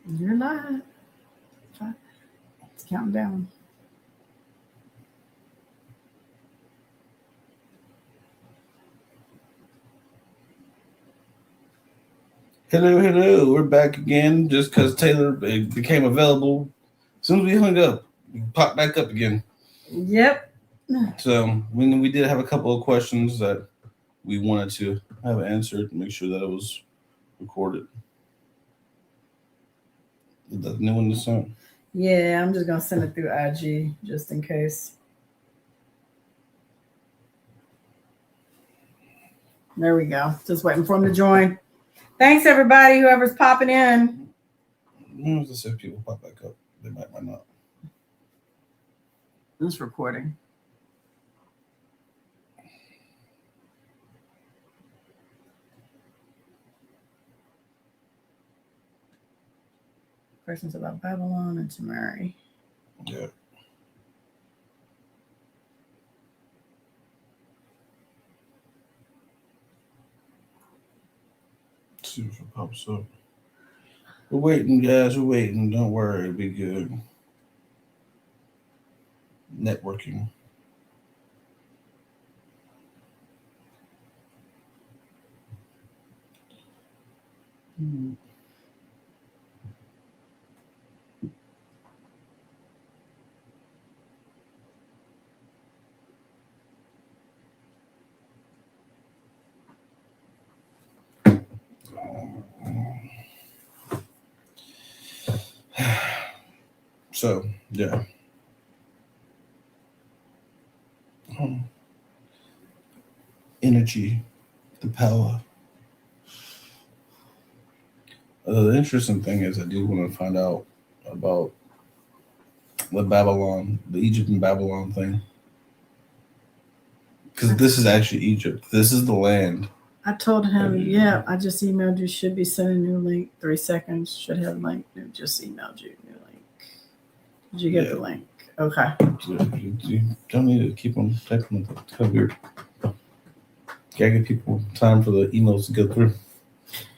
You're not. It's counting down. Hello. We're back again just because Taylor became available. As soon as we hung up, we popped back up again. Yep. So we did have a couple of questions that we wanted to have answered to make sure that it was recorded. Is that new one this time? Yeah, I'm just gonna send it through IG just in case. There we go. Just waiting for him to join. Thanks everybody, whoever's popping in. Let's see if people pop back up. They might not. This recording. Questions about Babylon and Tamari. Yeah. Let's see if it pops up. We're waiting, guys. We're waiting. Don't worry. It'll be good. Networking. So, yeah. Energy, the power. The interesting thing is, I do want to find out about the Egypt and Babylon thing. Because this is actually Egypt. This is the land. I told him, yeah, I just emailed you. Should be sending new link. 3 seconds. Should have link. Just emailed you. New link. Did you get the link? Okay. You don't need to keep on typing. It's kind of weird. Gotta give people time for the emails to go through.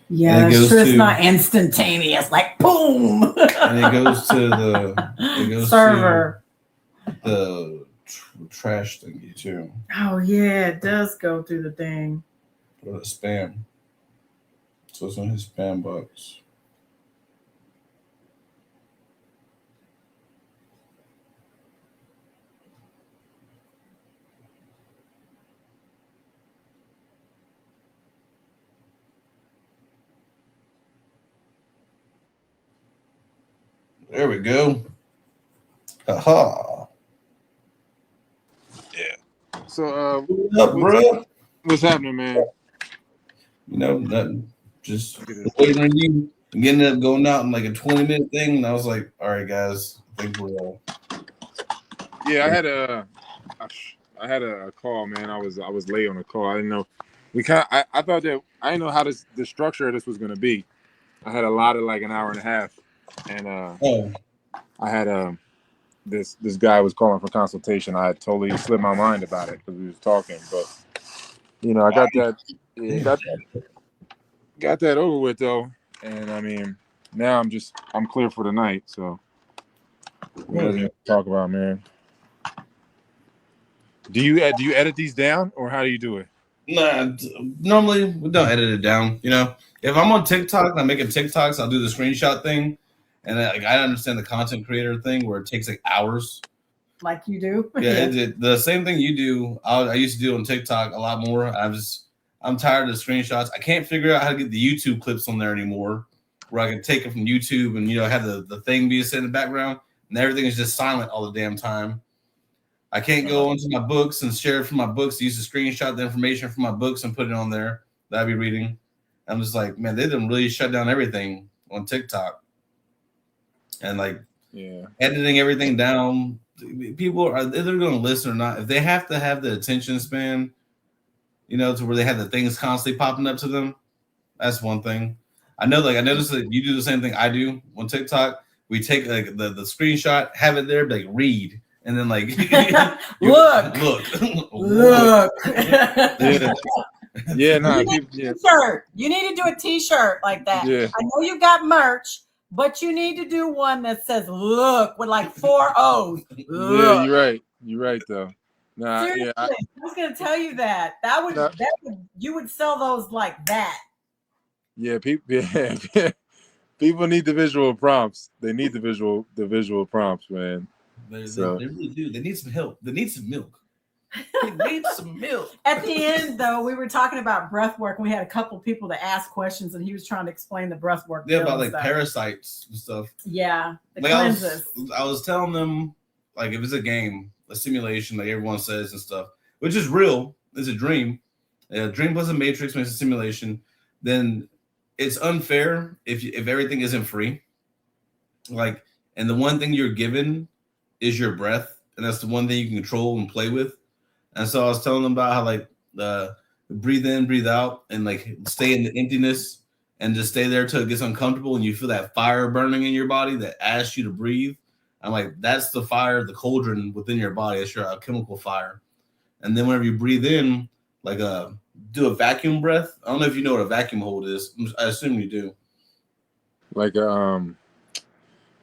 Yeah, it's not instantaneous, like boom. And it goes to the server. To the trash thingy too. Oh yeah, it does go through the thing. Or the spam. So it's on his spam box. There we go. Aha. Yeah. So, what's up, bro? What's happening, man? You know, nothing. Just waiting on you. Getting up, going out in like a 20-minute thing, and I was like, "All right, guys, I think we're all." Yeah, I had a call, man. I was late on the call. I didn't know. I thought that I didn't know how the structure of this was gonna be. I had a lot of like an hour and a half, and I had this guy was calling for consultation. I had totally slipped my mind about it because we was talking, but I got that. Yeah, got that over with though, and I mean now I'm clear for the night. So what else to talk about, man? Do you edit these down or how do you do it? Nah, normally we don't edit it down. If I'm on TikTok and I'm making TikToks, I'll do the screenshot thing, and I understand the content creator thing where it takes like hours. Like you do. Yeah, the same thing you do. I used to do on TikTok a lot more. I'm tired of the screenshots. I can't figure out how to get the YouTube clips on there anymore, where I can take it from YouTube and have the thing be set in the background, and everything is just silent all the damn time. I can't go into my books and share it from my books. Use to screenshot the information from my books and put it on there that I'd be reading. I'm just like, man, they didn't really shut down everything on TikTok, and editing everything down. People are either going to listen or not. If they have to have the attention span, to where they have the things constantly popping up to them, that's one thing. I noticed that you do the same thing I do on TikTok. We take like the screenshot, have it there, like read, and then like look. Yeah, no. You need to do a t-shirt like that. Yeah. I know you got merch, But you need to do one that says "look" with like 4 O's. Yeah, Look. you're right. You're right though. Nah, Seriously, yeah, I was gonna tell you that. That would nah, you would sell those like that. yeah. People, yeah, people need the visual prompts. They need the visual prompts, man. So They really do. They need some help. They need some milk. They need some milk. At the end, though, we were talking about breath work. And we had a couple people to ask questions, and he was trying to explain the breath work. Yeah, about like parasites and stuff. Yeah, the like cleanses. I was telling them, like, if it's a game, a simulation, like everyone says and stuff, which is real, it's a dream. A dream plus a matrix makes a simulation. Then it's unfair if everything isn't free. Like, and the one thing you're given is your breath, and that's the one thing you can control and play with. And so I was telling them about how like breathe in, breathe out, and like stay in the emptiness and just stay there till it gets uncomfortable and you feel that fire burning in your body that asks you to breathe. I'm like, that's the fire, the cauldron within your body. It's your chemical fire. And then whenever you breathe in, like do a vacuum breath. I don't know if you know what a vacuum hold is. I assume you do. like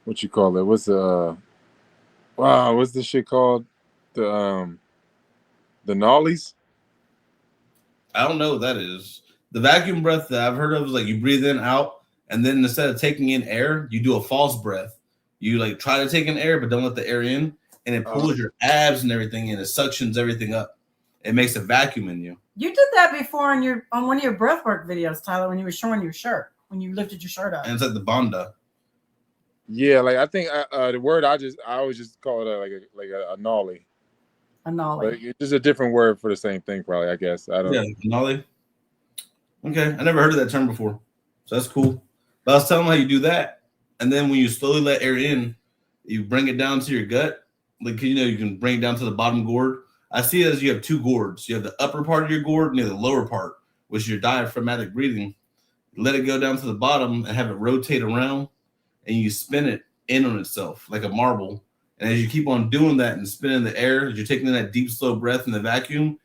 what you call it? What's the shit called? The nollies? I don't know what that is. The vacuum breath that I've heard of is like you breathe in, out, and then instead of taking in air, you do a false breath. You like try to take in air, but don't let the air in, and it pulls your abs and everything, and it suctions everything up. It makes a vacuum in you. You did that before on one of your breathwork videos, Tyler, when you were showing your shirt, when you lifted your shirt up. And it's like the Banda. Yeah, like I think the word I always just call it like a nollie. A nollie. But it's just a different word for the same thing, probably. I guess I don't. Yeah, nollie. Okay, I never heard of that term before, so that's cool. But I was telling them how you do that, and then when you slowly let air in, you bring it down to your gut. Like you can bring it down to the bottom gourd. I see it as you have two gourds. You have the upper part of your gourd and you have the lower part, which is your diaphragmatic breathing. Let it go down to the bottom and have it rotate around, and you spin it in on itself like a marble. And as you keep on doing that and spinning the air, as you're taking in that deep, slow breath in the vacuum,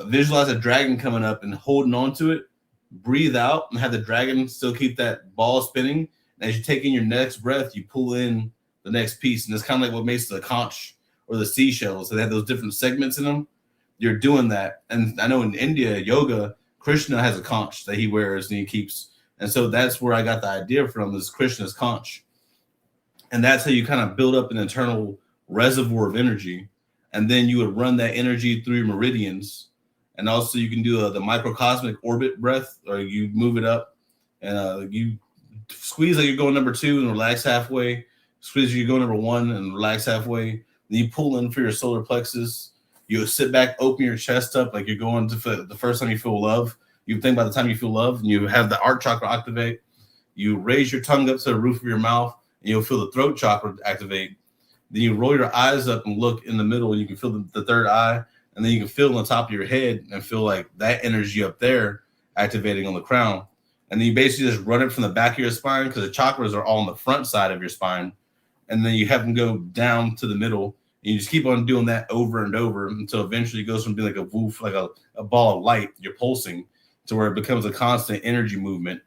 visualize a dragon coming up and holding on to it. Breathe out and have the dragon still keep that ball spinning. And as you take in your next breath, you pull in the next piece. And it's kind of like what makes the conch or the seashells. So they have those different segments in them. You're doing that. And I know in India, yoga, Krishna has a conch that he wears and he keeps. And so that's where I got the idea from, is Krishna's conch. And that's how you kind of build up an internal reservoir of energy. And then you would run that energy through your meridians. And also you can do the microcosmic orbit breath, or you move it up and you squeeze like you're going number 2 and relax halfway. Squeeze you go number 1 and relax halfway. Then you pull in for your solar plexus. You sit back, open your chest up like you're going to the first time you feel love. You think by the time you feel love, and you have the heart chakra activate. You raise your tongue up to the roof of your mouth, and you'll feel the throat chakra activate. Then you roll your eyes up and look in the middle, and you can feel the third eye, and then you can feel on the top of your head and feel like that energy up there activating on the crown. And then you basically just run it from the back of your spine, because the chakras are all on the front side of your spine. And then you have them go down to the middle. And you just keep on doing that over and over until eventually it goes from being like a woof, like a ball of light, you're pulsing, to where it becomes a constant energy movement.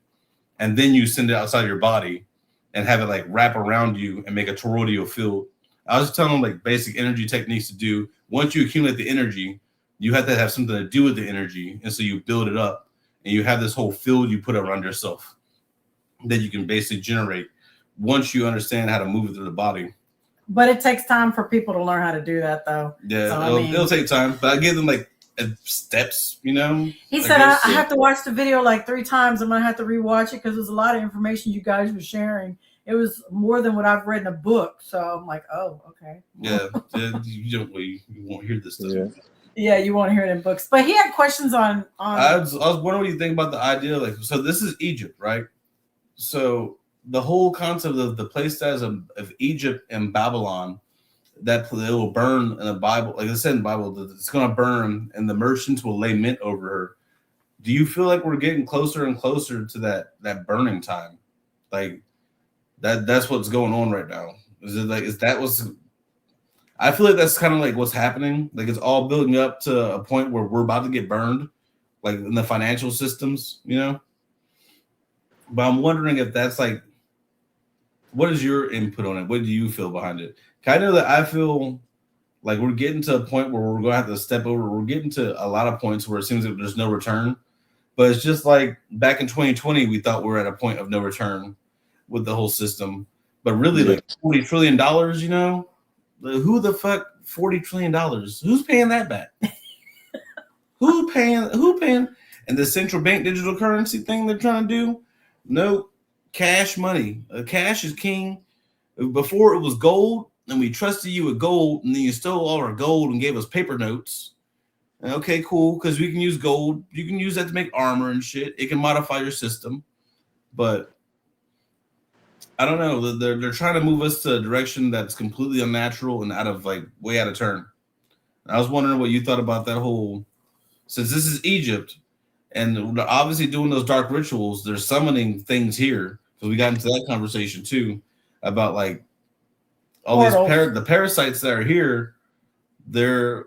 And then you send it outside your body and have it like wrap around you and make a toroidal field. I was just telling them like basic energy techniques to do. Once you accumulate the energy, you have to have something to do with the energy. And so you build it up and you have this whole field you put around yourself that you can basically generate once you understand how to move it through the body. But it takes time for people to learn how to do that, though. Yeah, so, it'll take time. But I give them like steps, you know. He said, I have to watch the video like 3 times. I'm going to have to rewatch it because there's a lot of information you guys were sharing. It was more than what I've read in a book. So I'm like, oh, okay. Yeah, you won't hear this stuff. Yeah, you won't hear it in books. But he had questions on. I was wondering what you think about the idea. Like, so this is Egypt, right? So the whole concept of the place size of Egypt and Babylon, that it will burn in the Bible, like it said in the Bible, that it's going to burn and the merchants will lay mint over her. Do you feel like we're getting closer and closer to that burning time? Like that's what's going on right now. I feel like that's kind of like what's happening. Like it's all building up to a point where we're about to get burned, like in the financial systems, you know? But I'm wondering if that's like, what is your input on it? What do you feel behind it? 'Cause I know that I feel like we're getting to a point where we're going to have to step over. We're getting to a lot of points where it seems like there's no return. But it's just like back in 2020, we thought we were at a point of no return with the whole system. But really, Yeah. like $40 trillion, who the fuck $40 trillion? Who's paying that back? Who paying? And the central bank digital currency thing they're trying to do? No, cash money. Cash is king. Before it was gold, and we trusted you with gold, and then you stole all our gold and gave us paper notes. Okay, cool, because we can use gold. You can use that to make armor and shit. It can modify your system, but I don't know. They're trying to move us to a direction that's completely unnatural and way out of turn. I was wondering what you thought about that whole. Since this is Egypt, and they're obviously doing those dark rituals, they're summoning things here. So we got into that conversation too about like all these the parasites that are here. They're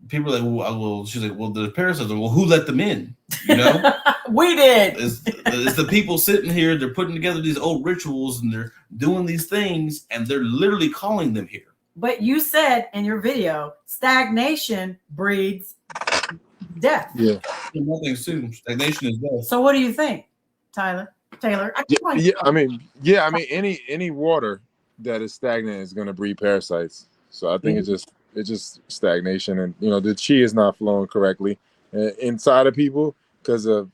people are like, well, she's like, well, the parasites. Well, who let them in? You know, we did. It's the people sitting here. They're putting together these old rituals and they're doing these things, and they're literally calling them here. But you said in your video, stagnation breeds death. Yeah. Nothing soon. Stagnation is death. So what do you think, Taylor? I mean, any water that is stagnant is going to breed parasites. So I think it's just stagnation, and the chi is not flowing correctly inside of people because of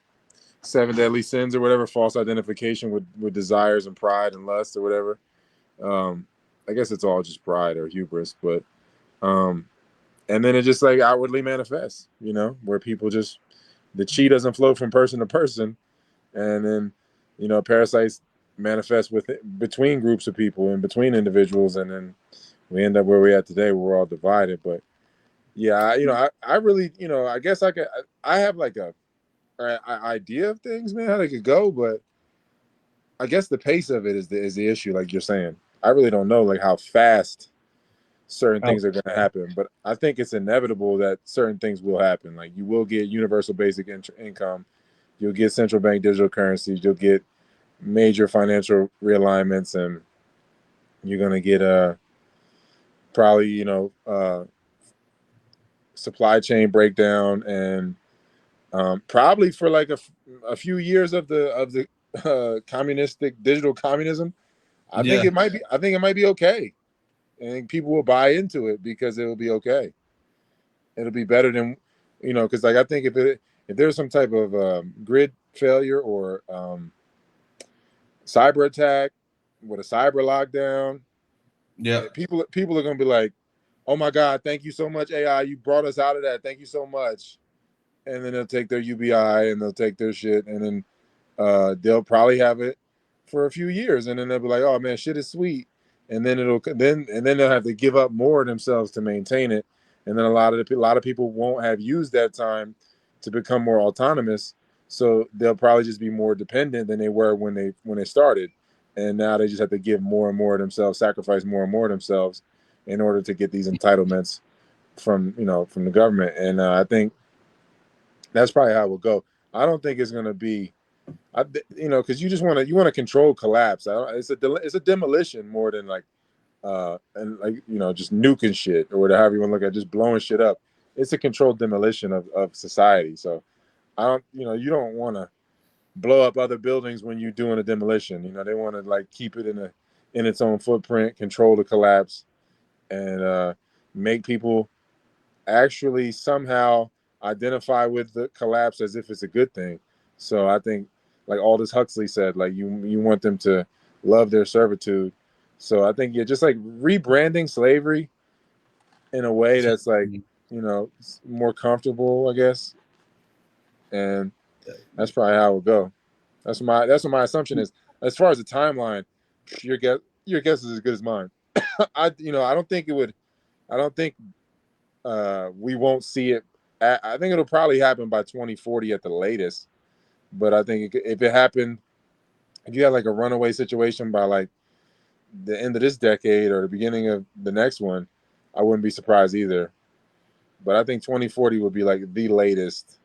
7 deadly sins or whatever, false identification with desires and pride and lust or whatever. I guess it's all just pride or hubris, but and then it just like outwardly manifests, where people just the chi doesn't flow from person to person, and then parasites manifest between groups of people and between individuals, and then we end up where we're at today, where we're all divided. But yeah, I really, I guess I have like a idea of things, man, how they could go, but I guess the pace of it is the issue, like you're saying. I really don't know like how fast certain things are going to happen, but I think it's inevitable that certain things will happen. Like you will get universal basic income, you'll get central bank digital currencies, you'll get major financial realignments, and you're going to get probably supply chain breakdown, and probably for like a few years of the communistic digital communism. I think it might be okay, and people will buy into it because it will be okay. It'll be better than because like I think if there's some type of grid failure or cyber attack with a cyber lockdown, people are gonna be like, oh my God, thank you so much, AI, you brought us out of that, thank you so much. And then they'll take their UBI and they'll take their shit, and then they'll probably have it for a few years, and then they'll be like, oh man, shit is sweet, and then they'll have to give up more of themselves to maintain it, and then a lot of people won't have used that time to become more autonomous, so they'll probably just be more dependent than they were when they started, and now they just have to give more and more of themselves, sacrifice more and more of themselves in order to get these entitlements from the government. And I think that's probably how it will go. I don't think it's going to be because you want to control collapse. It's a demolition more than like just nuking shit or whatever you want to look at, just blowing shit up. It's a controlled demolition of society. So I don't you don't want to blow up other buildings when you're doing a demolition. They want to like keep it in its own footprint, control the collapse, and make people actually somehow identify with the collapse as if it's a good thing. So I think, like Aldous Huxley said, like you want them to love their servitude. So I think just like rebranding slavery in a way that's like more comfortable, I guess. And that's probably how it will go. That's what my assumption is. As far as the timeline, your guess is as good as mine. I don't think we won't see it. I think it'll probably happen by 2040 at the latest. But I think if it happened, if you had like a runaway situation by like the end of this decade or the beginning of the next one, I wouldn't be surprised either. But I think 2040 would be like the latest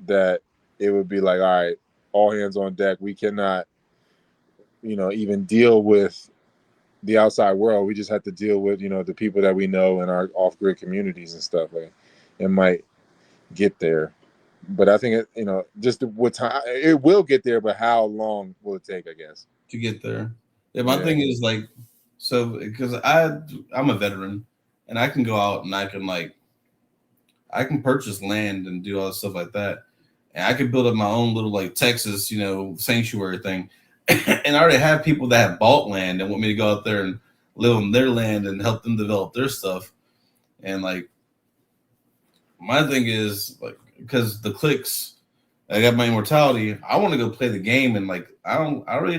that it would be like, all right, all hands on deck. We cannot, even deal with the outside world. We just have to deal with, the people that we know in our off-grid communities and stuff. Like, it might get there, but I think just what time it will get there. But how long will it take? I guess to get there. Yeah, my thing is like, so because I'm a veteran, and I can go out and I can purchase land and do all this stuff like that, and I can build up my own little like Texas, sanctuary thing. And I already have people that have bought land and want me to go out there and live on their land and help them develop their stuff. And like, my thing is like, because the clicks, I got my immortality. I want to go play the game, and like, I don't agree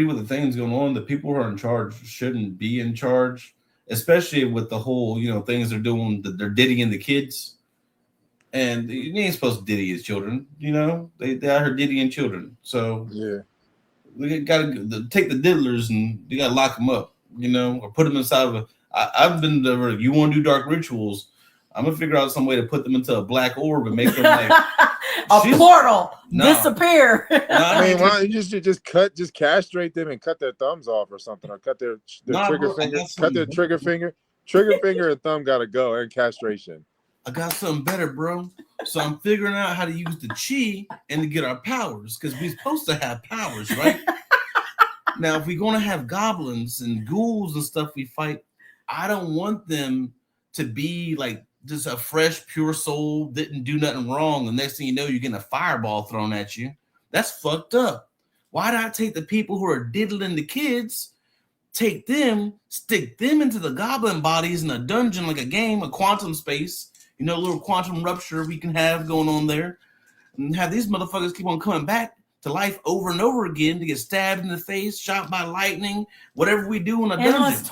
with the things going on. The people who are in charge shouldn't be in charge, especially with the whole, things they're doing. That they're diddying the kids, and you ain't supposed to diddy his children. They out here diddying children. So yeah, we gotta take the diddlers and you gotta lock them up, or put them inside of a. I've been there. You want to do dark rituals? I'm gonna figure out some way to put them into a black orb and make them like a portal disappear. I mean, why don't you just castrate them and cut their thumbs off or something, or cut their trigger finger, trigger finger and thumb gotta go, and castration. I got something better, bro. So I'm figuring out how to use the chi and to get our powers, because we're supposed to have powers, right? Now, if we're gonna have goblins and ghouls and stuff we fight, I don't want them to be like just a fresh, pure soul, didn't do nothing wrong. The next thing you know, you're getting a fireball thrown at you. That's fucked up. Why not take the people who are diddling the kids, take them, stick them into the goblin bodies in a dungeon like a game, a quantum space, a little quantum rupture we can have going on there, and have these motherfuckers keep on coming back to life over and over again to get stabbed in the face, shot by lightning, whatever we do in a dungeon. Endless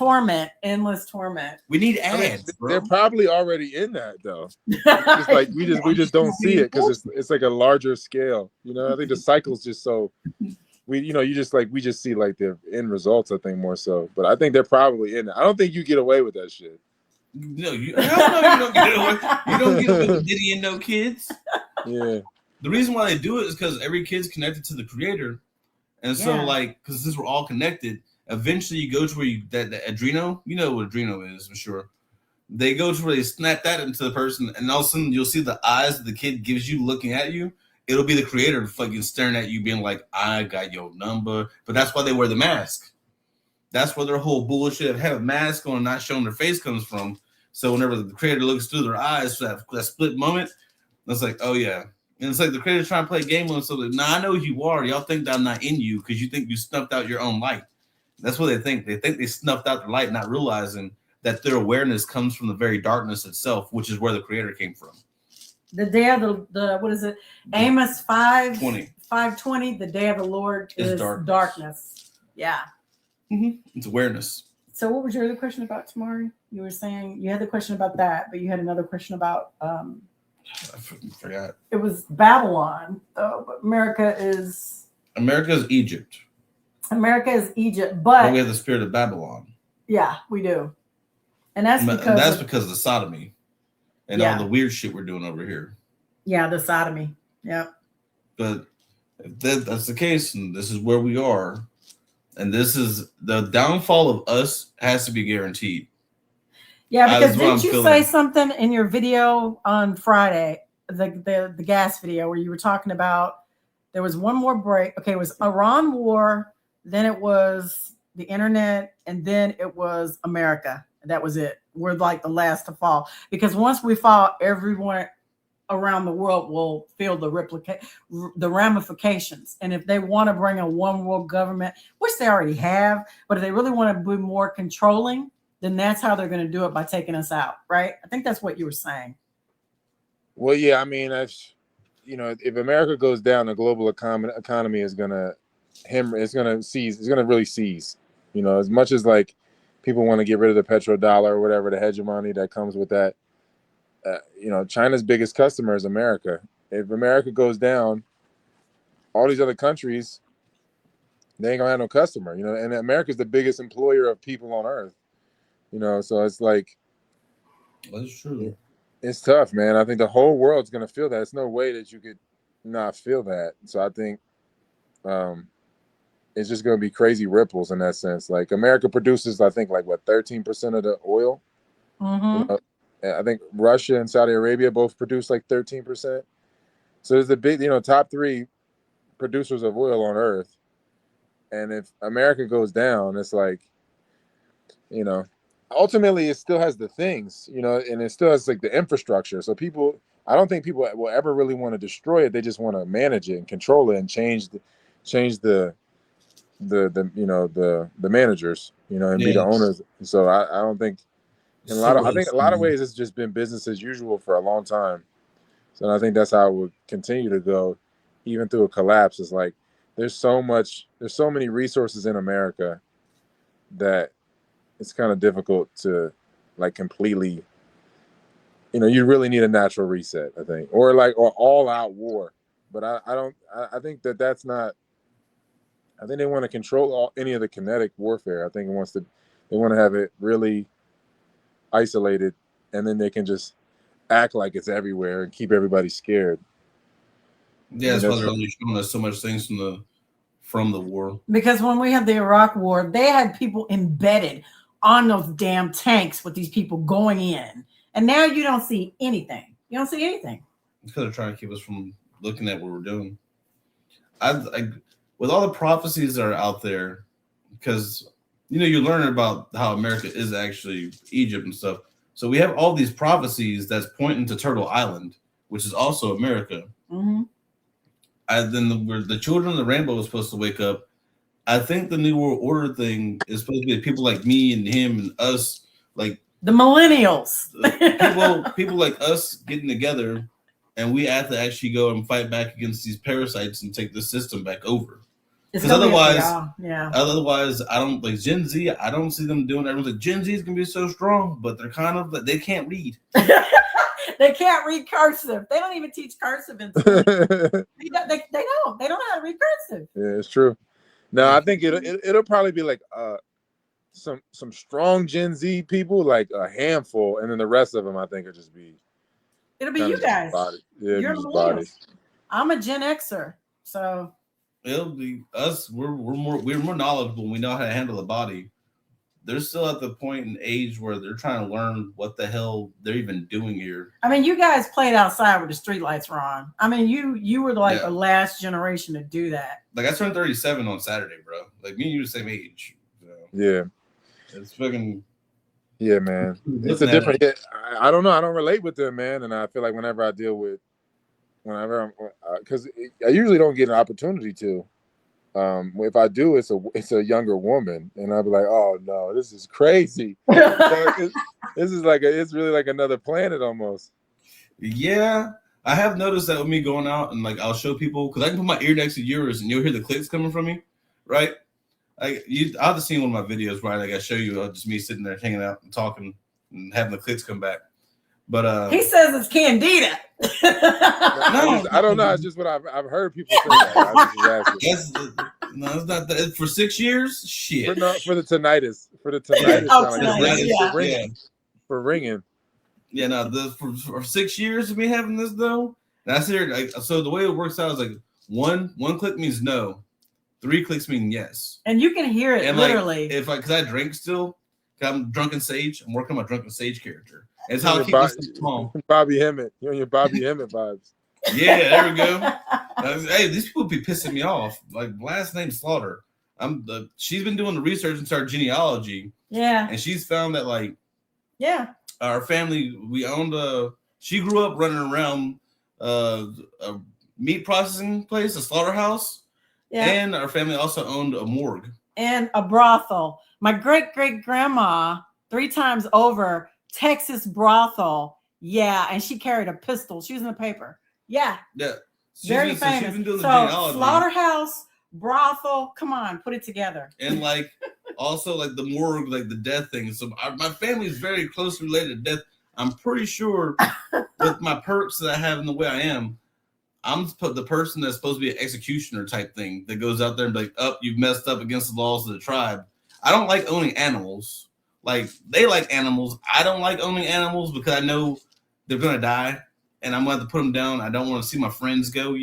torment. We need ads, bro. They're probably already in that though. It's like we just don't see it because it's like a larger scale. I think the cycle's just so we just see like the end results. I think more so, but I think they're probably in it. I don't think you get away with that shit. No, you don't get away. You don't get away with Diddy and no kids. Yeah. The reason why they do it is because every kid's connected to the creator. And so, because since we're all connected, eventually you go to where that Adreno, you know what Adreno is, for sure. They go to where they snap that into the person, and all of a sudden you'll see the eyes that the kid gives you looking at you. It'll be the creator fucking staring at you, being like, I got your number. But that's why they wear the mask. That's where their whole bullshit of having a mask on and not showing their face comes from. So whenever the creator looks through their eyes for that split moment, it's like, oh yeah. And it's like the creator's trying to play a game with them. So I know who you are. Y'all think that I'm not in you because you think you snuffed out your own light. That's what they think. They think they snuffed out their light, not realizing that their awareness comes from the very darkness itself, which is where the creator came from. The day of the what is it? Amos 5:20. The day of the Lord is darkness. Yeah. Mm-hmm. It's awareness. So what was your other question about, Tamari? You were saying you had the question about that, but you had another question about I forgot. It was Babylon. But America is Egypt. America is Egypt, but we have the spirit of Babylon. Yeah, we do. And that's because of the sodomy and all the weird shit we're doing over here. Yeah, the sodomy. Yeah. But if that's the case, and this is where we are, and this is the downfall of us has to be guaranteed. Yeah, because didn't you say something in your video on Friday, the gas video, where you were talking about there was one more break? Okay, it was Iran war, then it was the internet, and then it was America. That was it. We're like the last to fall. Because once we fall, everyone around the world will feel the ramifications. And if they want to bring a one world government, which they already have, but if they really want to be more controlling, then that's how they're going to do it, by taking us out, right? I think that's what you were saying. Well, yeah, I mean, if America goes down, the global economy is going to really seize. As much as like people want to get rid of the petrodollar or whatever, the hegemony that comes with that, China's biggest customer is America. If America goes down, all these other countries, they ain't gonna have no customer, and America's the biggest employer of people on earth. So it's like, that's true. It's tough, man. I think the whole world's gonna feel that. There's no way that you could not feel that. So I think, it's just going to be crazy ripples in that sense. Like America produces, I think, like what 13% of the oil. You know, I think Russia and Saudi Arabia both produce like 13%. So there's the big, top 3 producers of oil on Earth. And if America goes down, it's like, ultimately it still has the things, and it still has like the infrastructure. So I don't think people will ever really want to destroy it. They just want to manage it and control it and change the managers, and be the owners. So I don't think in I think a lot of ways it's just been business as usual for a long time. So I think that's how it would continue to go, even through a collapse. It's like there's so many resources in America that it's kind of difficult to like completely, you really need a natural reset, I think, or all out war. But I think that's not. I think they want to control any of the kinetic warfare. I think they want to have it really isolated, and then they can just act like it's everywhere and keep everybody scared. Yeah, that's why they're only showing us so much things from the war. Because when we had the Iraq war, they had people embedded on those damn tanks with these people going in, and now you don't see anything. You don't see anything. Because they're trying to keep us from looking at what we're doing. With all the prophecies that are out there, because you learn about how America is actually Egypt and stuff. So we have all these prophecies that's pointing to Turtle Island, which is also America. Mm-hmm. Then the children of the rainbow is supposed to wake up. I think the New World Order thing is supposed to be people like me and him and us, like the millennials, people like us getting together, and we have to actually go and fight back against these parasites and take the system back over. Because otherwise, I don't like Gen Z. I don't see them doing everything. Like, Gen Z is gonna be so strong, but they're kind of like they can't read. They can't read cursive. They don't even teach cursive in school. They don't. They don't know how to read cursive. Yeah, it's true. No, I think it'll probably be like some strong Gen Z people, like a handful, and then the rest of them, I think, will just be. It'll be you guys. Yeah, you're just bodies. I'm a Gen Xer, so. It'll be us. We're more knowledgeable. We know how to handle the body. They're still at the point in age where they're trying to learn what the hell they're even doing here. I mean, you guys played outside with the street lights were on. I mean, you were like the last generation to do that. Like I turned 37 on Saturday, bro. Like me and you the same age. So. Yeah. It's fucking. Yeah, man. It's a different. I don't know. I don't relate with them, man. And I feel like whenever I'm, because I usually don't get an opportunity to. If I do, it's a younger woman, and I'll be like, "Oh no, this is crazy." This is it's really like another planet almost. Yeah, I have noticed that with me going out and like I'll show people because I can put my ear next to yours and you'll hear the clicks coming from me, right? I'll have seen one of my videos, right? Like I show you just me sitting there hanging out and talking and having the clicks come back. But he says it's Candida. No, I don't know. It's just what I've heard people say. That. No, it's not that. For 6 years, shit. For the tinnitus. For the tinnitus. For ringing. Yeah, no. For 6 years of me having this though, and I said so the way it works out is like one click means no, 3 clicks mean yes, and you can hear it and literally. Like, because I drink still, I'm Drunken Sage. I'm working on my Drunken Sage character. It's how I keep myself calm. Bobby Hemmett. You're on your Bobby Hemmett vibes. Yeah, there we go. Hey, these people be pissing me off. Like last name Slaughter. She's been doing the research into our genealogy. Yeah. And she's found that our family, we owned she grew up running around a meat processing place, a slaughterhouse. Yeah. And our family also owned a morgue. And a brothel. My great-great-grandma 3 times over Texas brothel, and she carried a pistol. She was in the paper. Yeah. Very famous. She's been doing the genealogy. Slaughterhouse, brothel. Come on, put it together. And also the morgue, the death thing. So my family is very closely related to death. I'm pretty sure with my perks that I have in the way I am, I'm the person that's supposed to be an executioner type thing that goes out there and be like, "Oh, you've messed up against the laws of the tribe." I don't like owning animals. Like they like animals. I don't like owning animals because I know they're gonna die, and I'm gonna have to put them down. I don't want to see my friends go,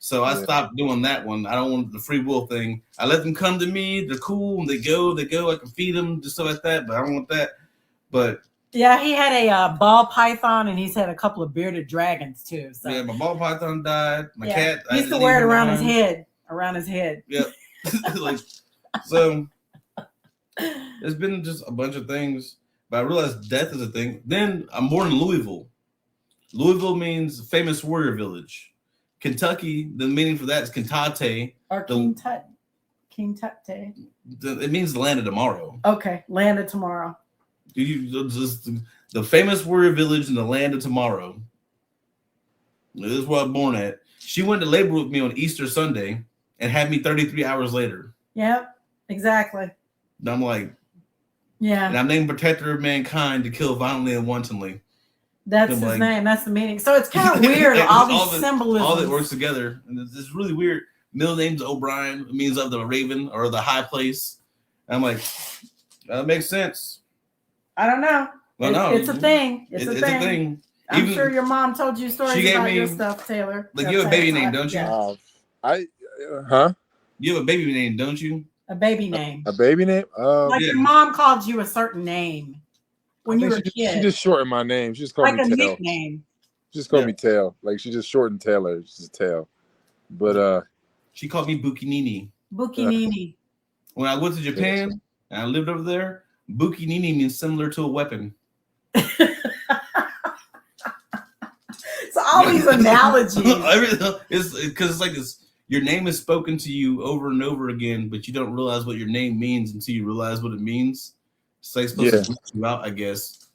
So I stopped doing that one. I don't want the free will thing. I let them come to me. They're cool. And they go. I can feed them, just stuff like that. But I don't want that. But yeah, he had a ball python, and he's had a couple of bearded dragons too. So yeah, my ball python died. My cat. He used to wear it around his head. Yep. Like, so it's been just a bunch of things. But I realized death is a thing. Then I'm born in Louisville. Louisville means famous warrior village. Kentucky, the meaning for that is Kentate. Or Kentucky. It means the land of tomorrow. Okay, land of tomorrow. The famous warrior village in the land of tomorrow. This is where I'm born at. She went to labor with me on Easter Sunday and had me 33 hours later. Yep, exactly. And I'm like, yeah. And I'm named protector of mankind to kill violently and wantonly. That's his name. That's the meaning. So it's kind of weird. all these symbolism. All that works together. And it's really weird. Middle name's O'Brien. It means of the raven or the high place. And I'm like, that makes sense. I don't know. Well, it's a thing. It's a thing. I'm sure your mom told you stories about your stuff, Taylor. Like you have a baby name, don't you? You have a baby name, don't you? A baby name. A baby name? Like your mom called you a certain name when you were a kid. She just shortened my name. She just called me Tail. Like a nickname. She just called me Tail. Like she just shortened Taylor. It's just Tail. But she called me Bukinini. Bukinini. When I went to Japan and I lived over there, Bukinini means similar to a weapon. So all these analogies. It's because it's like this. Your name is spoken to you over and over again, but you don't realize what your name means until you realize what it means. It's like supposed to reach you out, I guess.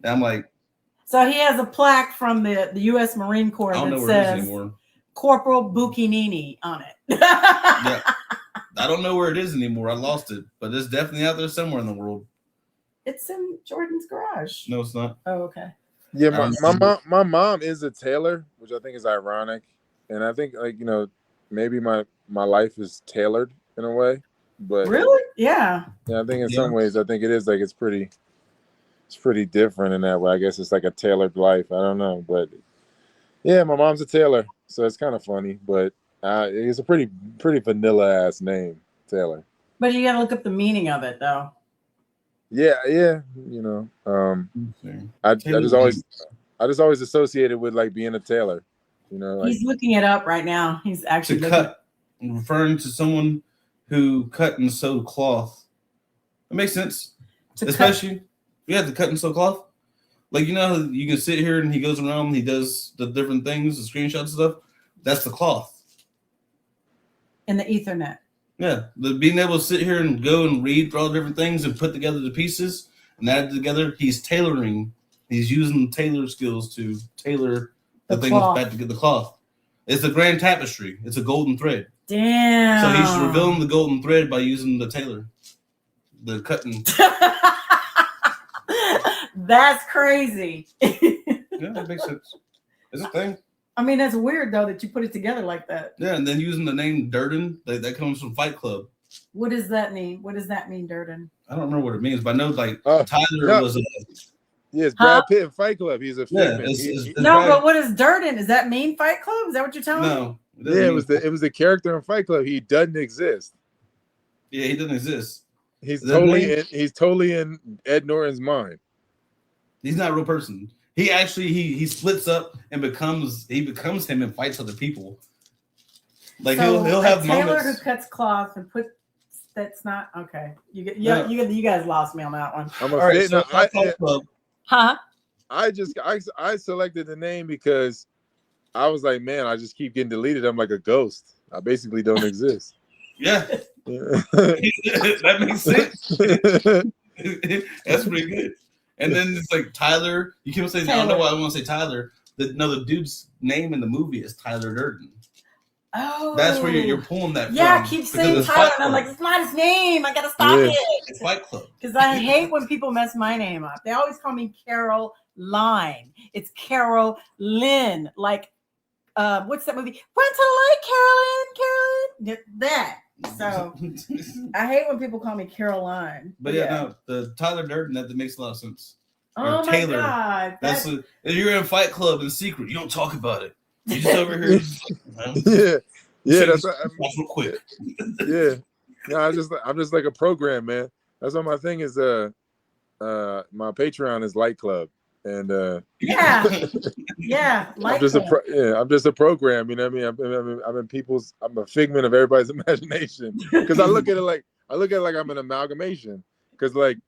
And I'm like, so he has a plaque from the U.S. Marine Corps that says Corporal Bukinini on it. Yeah. I don't know where it is anymore. I lost it, but it's definitely out there somewhere in the world. It's in Jordan's garage. No, it's not. Oh, okay. Yeah, my mom is a tailor, which I think is ironic, and I think maybe my life is tailored in a way, but really, yeah. I think in some ways, I think it is like it's pretty different in that way. I guess it's like a tailored life. I don't know, but yeah, my mom's a tailor, so it's kind of funny, but it's a pretty vanilla ass name, Taylor. But you gotta look up the meaning of it, though. Yeah. I just always associated with like being a tailor. Like, he's looking it up right now. He's actually cut, referring to someone who cut and sewed cloth. It makes sense, especially to cut and sew cloth. Like you can sit here and he goes around, he does the different things, the screenshots and stuff. That's the cloth. In the Ethernet. Yeah, being able to sit here and go and read for all the different things and put together the pieces and add it together. He's tailoring. He's using tailor skills to tailor the things back to get the cloth. It's a grand tapestry. It's a golden thread. Damn. So he's revealing the golden thread by using the tailor, the cutting. That's crazy. Yeah, that makes sense. It's a thing. I mean, that's weird though that you put it together like that. Yeah, and then using the name Durden, that comes from Fight Club. What does that mean? What does that mean, Durden? I don't remember what it means, but I know Tyler was a. Yeah, it's Brad Pitt in Fight Club. He's a figment. But what is Durden? Does that mean Fight Club? Is that what you're telling me? No. It was the character in Fight Club. He doesn't exist. Yeah, he doesn't exist. He's totally in Ed Norton's mind. He's not a real person. He actually he splits up and becomes him and fights other people. Like so he'll have Taylor moments. Who cuts cloth and put that's not okay. You guys lost me on that one. I selected the name because I was like, man, I just keep getting deleted. I'm like a ghost. I basically don't exist. Yeah. That makes sense. That's pretty good. And then it's like Tyler. You keep saying, I don't know why I want to say Tyler. The dude's name in the movie is Tyler Durden. Oh, that's where you're pulling that from. Yeah, I keep saying Tyler, and I'm like, it's not his name. I gotta stop it. It's Fight Club. Because I hate when people mess my name up. They always call me Carol Line. It's Carol Lynn. Like, what's that movie? Run to the light, Carolyn. That. So I hate when people call me Caroline. But no, the Tyler Durden, that makes a lot of sense. Oh my God. If you're in Fight Club in secret, you don't talk about it. You just over here. Yeah. That's real quick. Yeah. No, I'm just like a program, man. That's what my thing is. My Patreon is Light Club, and Light I'm just a program. You know what I mean? I'm a figment of everybody's imagination, because I look at it like I'm an amalgamation, because like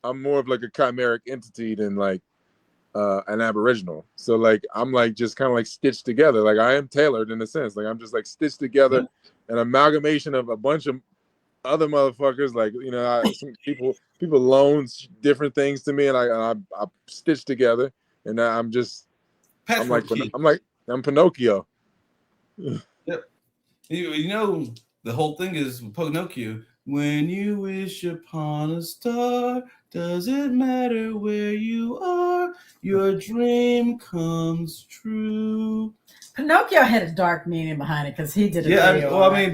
I'm more of like a chimeric entity than like an aboriginal. So like I'm like just kind of like stitched together. Like I am tailored in a sense. Like I'm just like stitched together, an amalgamation of a bunch of other motherfuckers. Like, you know, some people loan different things to me, and I stitch together, and I'm Pinocchio. Yep. You know, the whole thing is Pinocchio. When you wish upon a star, does it matter where you are? Your dream comes true. Pinocchio had a dark meaning behind it, because he did it.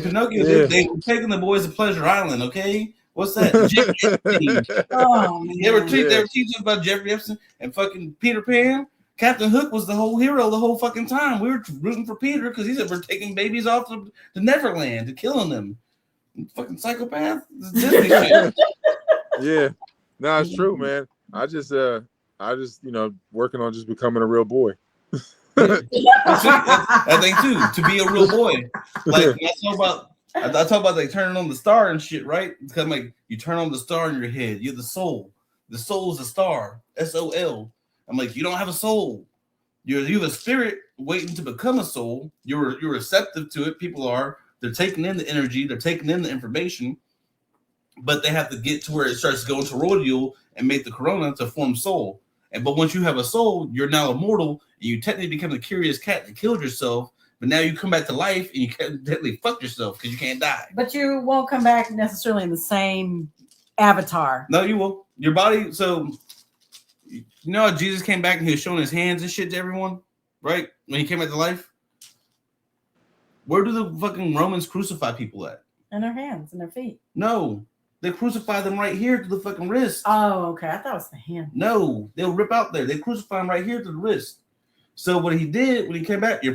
Pinocchio, they were taking the boys to Pleasure Island, okay? What's that? They were teaching about Jeffrey Epstein and fucking Peter Pan. Captain Hook was the whole hero the whole fucking time. We were rooting for Peter because he said we're taking babies off to Neverland and killing them. Fucking psychopath. Yeah. No, it's true, man. I just working on just becoming a real boy. I think too, to be a real boy. Like I talk about like turning on the star and shit, right? Because like you turn on the star in your head, you're the soul. The soul is a star, SOL. I'm like, you don't have a soul. You have a spirit waiting to become a soul. You're receptive to it. People are. They're taking in the energy. They're taking in the information. But they have to get to where it starts going toroidal and make the corona to form soul. But once you have a soul, you're now immortal, and you technically become the curious cat that killed yourself. But now you come back to life, and you can't technically fuck yourself because you can't die. But you won't come back necessarily in the same avatar. No, you will. Your body. So you know how Jesus came back and he was showing his hands and shit to everyone, right? When he came back to life. Where do the fucking Romans crucify people at? In their hands and their feet. No. They crucify them right here to the fucking wrist. Oh, okay. I thought it was the hand. No. They'll rip out there. They crucify them right here to the wrist. So what he did when he came back, your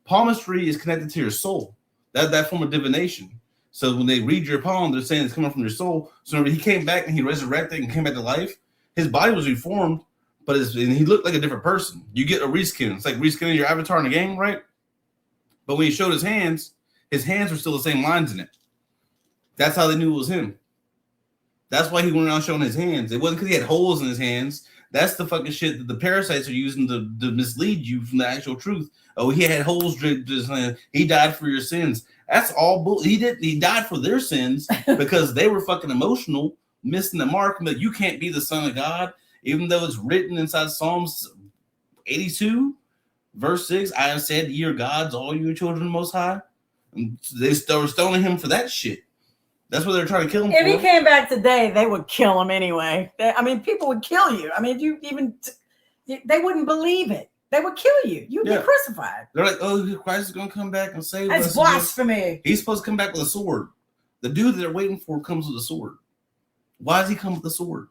palmistry is connected to your soul. That form of divination. So when they read your palm, they're saying it's coming from your soul. So when he came back and he resurrected and came back to life, his body was reformed, but he looked like a different person. You get a reskin. It's like reskinning your avatar in a game, right? But when he showed his hands were still the same lines in it. That's how they knew it was him. That's why he went around showing his hands. It wasn't because he had holes in his hands. That's the fucking shit that the parasites are using to mislead you from the actual truth. Oh, he had holes dripped his hand. He died for your sins. That's all bull. He died for their sins because they were fucking emotional, missing the mark. But you can't be the son of God, even though it's written inside Psalms 82. Verse 6, I have said, ye are gods, all you children of the Most High. And they were stoning him for that shit. That's what they're trying to kill him for. If he came back today, they would kill him anyway. People would kill you. They wouldn't believe it. They would kill you. You'd be crucified. They're like, oh, Christ is going to come back and save us. That's blasphemy. He's supposed to come back with a sword. The dude that they're waiting for comes with a sword. Why does he come with a sword?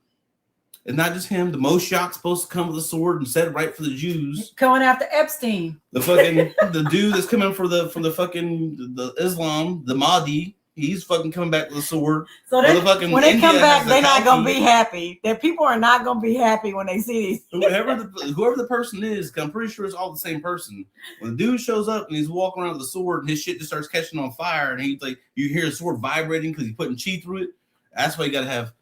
And not just him. The Moshiach's supposed to come with a sword and set it right for the Jews. Going after Epstein. The dude that's coming from the Islam, the Mahdi, he's fucking coming back with a sword. So when they come back, they're not gonna be happy. Their people are not gonna be happy when they see these. Whoever the person is, I'm pretty sure it's all the same person. When the dude shows up and he's walking around with a sword and his shit just starts catching on fire, and he's like, you hear the sword vibrating because he's putting chi through it. That's why you gotta have.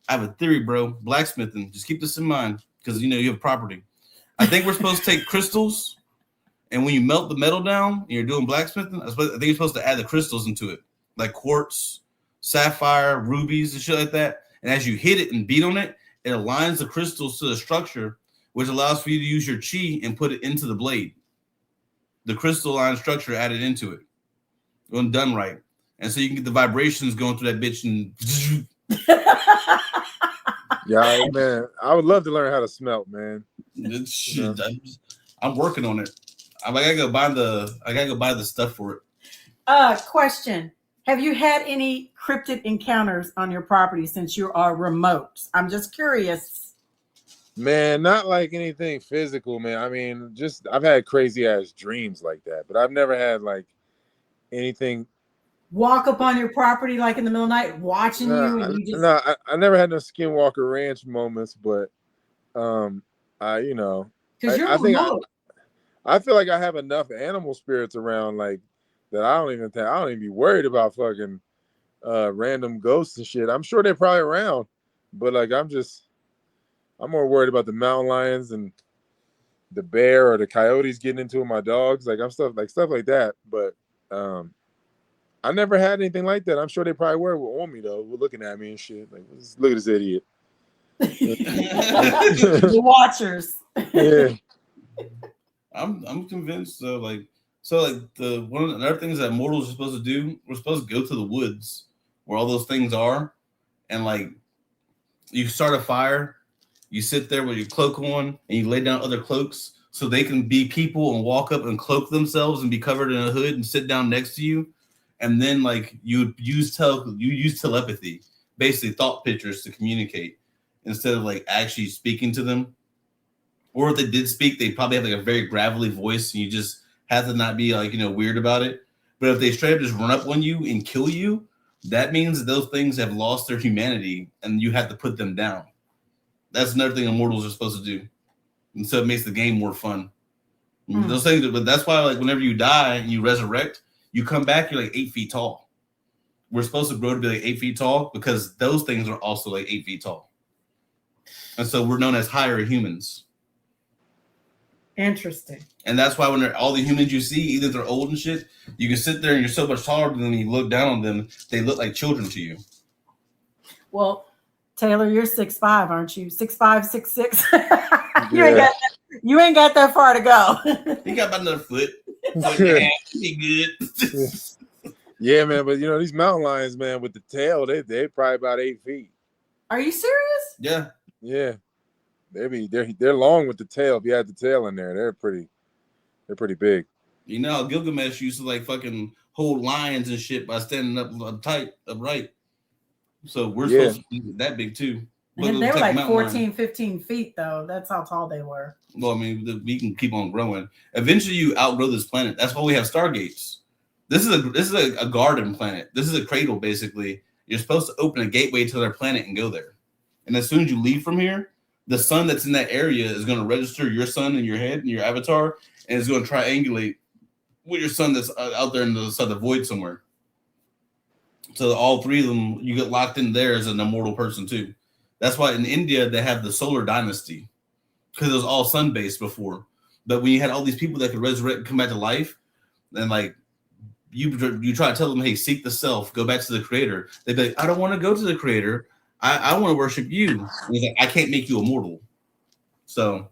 I have a theory, bro. Blacksmithing. Just keep this in mind because you have property. I think we're supposed to take crystals, and when you melt the metal down and you're doing blacksmithing, I think you're supposed to add the crystals into it, like quartz, sapphire, rubies, and shit like that. And as you hit it and beat on it, it aligns the crystals to the structure, which allows for you to use your chi and put it into the blade. The crystalline structure added into it when done right. And so you can get the vibrations going through that bitch and yeah, man. I would love to learn how to smelt, man. I'm working on it. I gotta go buy the stuff for it. Question. Have you had any cryptid encounters on your property since you are remote? I'm just curious. Man, not like anything physical, man. I mean, just I've had crazy ass dreams like that, but I've never had like anything. Walk up on your property like in the middle of the night, watching you, and you just I never had no Skinwalker Ranch moments, but I you know, because you're I think remote. I feel like I have enough animal spirits around, like that. I don't even be worried about fucking random ghosts and shit. I'm sure they're probably around, but like I'm more worried about the mountain lions and the bear or the coyotes getting into my dogs. Like I'm stuff like that. But I never had anything like that. I'm sure they probably were on me though. We're looking at me and shit. Like, look at this idiot. The watchers. Yeah. I'm convinced though, like the one of the other things that mortals are supposed to do, we're supposed to go to the woods where all those things are, and like you start a fire, you sit there with your cloak on, and you lay down other cloaks so they can be people and walk up and cloak themselves and be covered in a hood and sit down next to you, and then like you use telepathy, basically thought pictures to communicate instead of like actually speaking to them. Or if they did speak, they probably have like a very gravelly voice, and you just have to not be like, weird about it. But if they straight up just run up on you and kill you, that means that those things have lost their humanity and you have to put them down. That's another thing immortals are supposed to do. And so it makes the game more fun. Those things, but that's why like whenever you die and you resurrect, you come back, you're like 8 feet tall. We're supposed to grow to be like 8 feet tall because those things are also like 8 feet tall. And so we're known as higher humans. Interesting. And that's why when all the humans you see, either they're old and shit, you can sit there and you're so much taller than them, you look down on them, they look like children to you. Well, Taylor, you're 6'5", aren't you? 6'5", 6'6". You ain't got that far to go. He got about another foot. Yeah, he good. Yeah, man, but these mountain lions, man, with the tail, they probably about 8 feet. Are you serious? Yeah. Yeah. They're long with the tail. If you had the tail in there, they're pretty big. You know, Gilgamesh used to like fucking hold lions and shit by standing upright. So we're supposed to be that big too. And they were like 14, 15 feet though. That's how tall they were. Well, I mean, we can keep on growing. Eventually, you outgrow this planet. That's why we have stargates. This is a garden planet. This is a cradle, basically. You're supposed to open a gateway to their planet and go there. And as soon as you leave from here, the sun that's in that area is going to register your sun in your head and your avatar, and it's going to triangulate with your sun that's out there in the void somewhere. So all three of them, you get locked in there as an immortal person too. That's why in India they have the solar dynasty, because it was all sun-based before. But when you had all these people that could resurrect and come back to life, then like you try to tell them, hey, seek the self, go back to the creator. They'd be like, I don't want to go to the creator. I want to worship you. And he's like, I can't make you immortal. So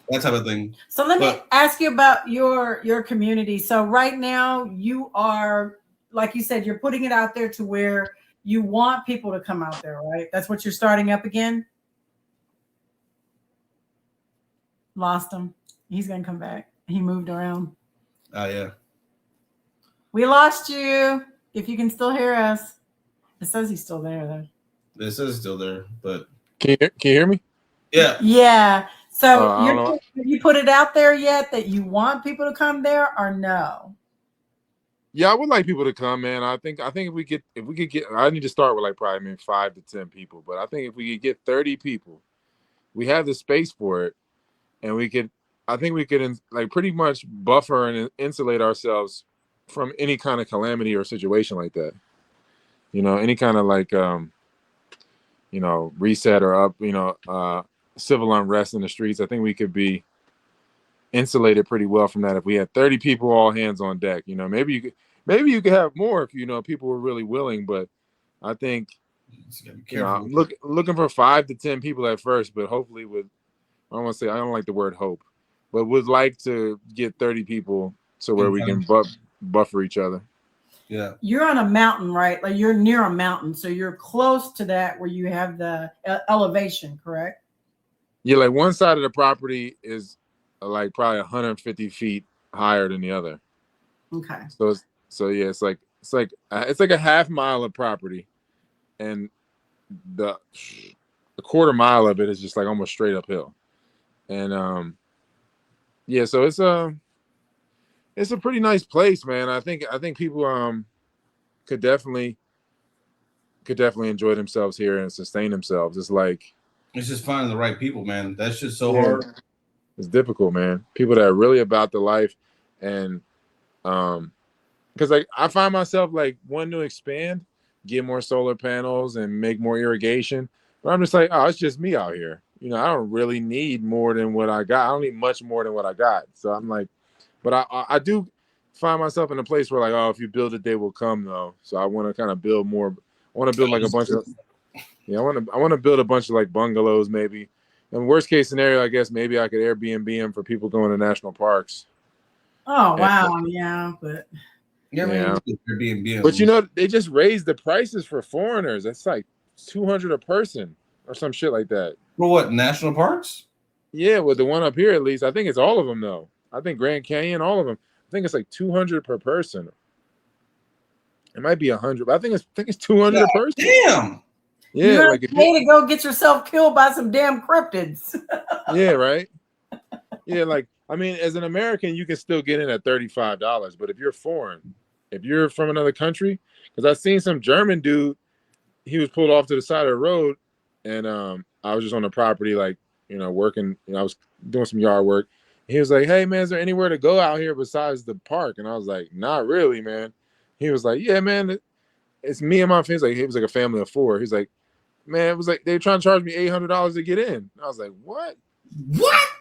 that type of thing. So let me ask you about your community. So right now you are, like you said, you're putting it out there to where you want people to come out there, right? That's what you're starting up again? Lost him. He's going to come back. He moved around. Oh, yeah. We lost you. If you can still hear us. It says he's still there, though. It says he's still there, but... Can you hear me? Yeah. Yeah. So you put it out there yet that you want people to come there or no? Yeah, I would like people to come, man. I think if we could get, I need to start with like probably 5 to 10 people, but I think if we could get 30 people, we have the space for it, and I think we could like pretty much buffer and insulate ourselves from any kind of calamity or situation like that. Any kind of like, reset or up, civil unrest in the streets. I think we could be insulated pretty well from that if we had 30 people, all hands on deck. Maybe you could have more if people were really willing. But I think I'm looking for 5 to 10 people at first, but hopefully I don't like the word hope, but would like to get 30 people so where we can buffer each other. Yeah. You're on a mountain, right? Like you're near a mountain, so you're close to that where you have the elevation, correct? Yeah, like one side of the property is like probably 150 feet higher than the other. Okay. So yeah, it's like a half mile of property, and a quarter mile of it is just like almost straight uphill. And yeah, so it's a pretty nice place, man. I think people could definitely enjoy themselves here and sustain themselves. It's just finding the right people, man. That's just so hard. It's difficult, man. People that are really about the life, and because like I find myself like wanting to expand, get more solar panels and make more irrigation, but I'm just like, oh, it's just me out here. You know, I don't really need more than what I got. I don't need much more than what I got. So I'm like, but I do find myself in a place where like, oh, if you build it, they will come though. So I want to kind of build more. I want to build like a bunch of, I want to build a bunch of like bungalows maybe. And worst case scenario, I guess maybe I could Airbnb them for people going to national parks. Oh wow, yeah, but Airbnb. But you know, they just raised the prices for foreigners. That's like $200 a person or some shit like that. For what, national parks? Yeah, well, the one up here at least. I think it's all of them though. I think Grand Canyon, all of them. I think it's like $200 per person. It might be 100, but I think it's $200 a person. Damn. Yeah, you're like pay to go get yourself killed by some damn cryptids. Yeah, right. Yeah, like I mean, as an American, you can still get in at $35, but if you're foreign, if you're from another country, because I've seen some German dude, he was pulled off to the side of the road, and I was just on the property, like working. I was doing some yard work. He was like, "Hey man, is there anywhere to go out here besides the park?" And I was like, "Not really, man." He was like, "Yeah, man, it's me and my friends." Like, he was like a family of 4. He's like, "Man, it was like they were trying to charge me $800 to get in." And I was like, "What?"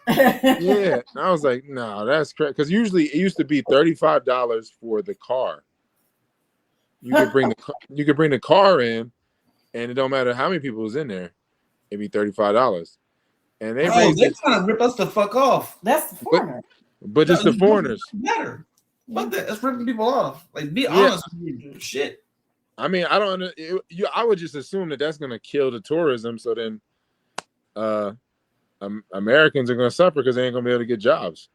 Yeah, and I was like, "No, that's correct." Because usually it used to be $35 for the car. You could bring the car in, and it don't matter how many people was in there, it'd be $35. And they trying to rip us the fuck off. That's the foreigner. But just the foreigners. Better. Fuck that. That's ripping people off. Like, be honest with you. Shit. I mean, I don't. I would just assume that that's gonna kill the tourism. So then, Americans are gonna suffer because they ain't gonna be able to get jobs.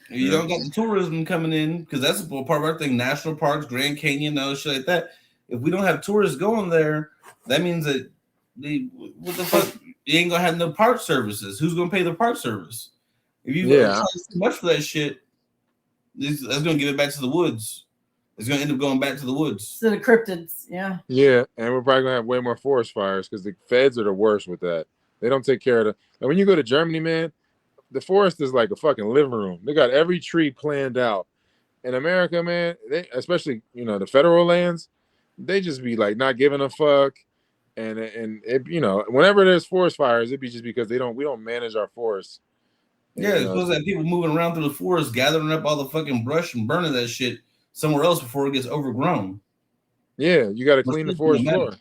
You don't got the tourism coming in because that's a part of our thing. National parks, Grand Canyon, all shit like that. If we don't have tourists going there, that means that what the fuck? You ain't gonna have no park services. Who's gonna pay the park service? If you charge too much for that shit, that's gonna give it back to the woods. It's gonna end up going back to the woods. To the cryptids, yeah. Yeah, and we're probably gonna have way more forest fires because the feds are the worst with that. They don't take care of the. And when you go to Germany, man, the forest is like a fucking living room. They got every tree planned out. In America, man, they especially the federal lands, they just be like not giving a fuck. And it, whenever there's forest fires, it'd be just because we don't manage our forests. Yeah, it's supposed to have people moving around through the forest, gathering up all the fucking brush and burning that shit somewhere else before it gets overgrown. Yeah, you got to clean the forest floor.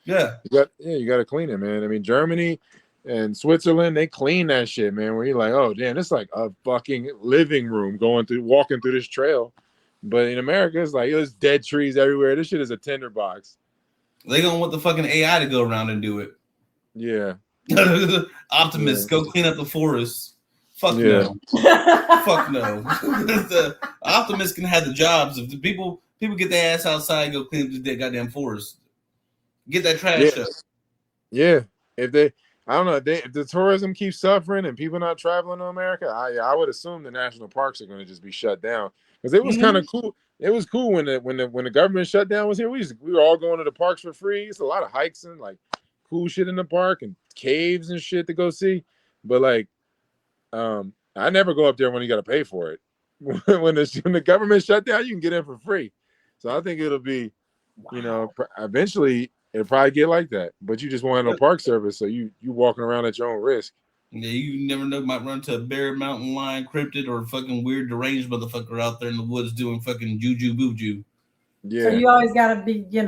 Yeah, you got to clean it, man. I mean, Germany and Switzerland, they clean that shit, man. Where you're like, oh damn, it's like a fucking living room walking through this trail. But in America, it's like there's dead trees everywhere. This shit is a tinderbox. They gonna want the fucking AI to go around and do it. Yeah. Optimus, go clean up the forest. Fuck no. Fuck no. The Optimus can have the jobs. If the people get their ass outside and go clean up the goddamn forest. Get that trash up. Yeah. If the tourism keeps suffering and people not traveling to America, I would assume the national parks are going to just be shut down. Because it was kind of cool. It was cool when the government shutdown was here. We were all going to the parks for free. It's a lot of hikes and like cool shit in the park and caves and shit to go see. But like, I never go up there when you got to pay for it. when the government shut down, you can get in for free. So I think it'll be, eventually it'll probably get like that. But you just won't have no park service, so you walking around at your own risk. Yeah, you never know. Might run to a bear, mountain lion, cryptid, or fucking weird deranged motherfucker out there in the woods doing fucking juju booju. Yeah. So you always gotta be, you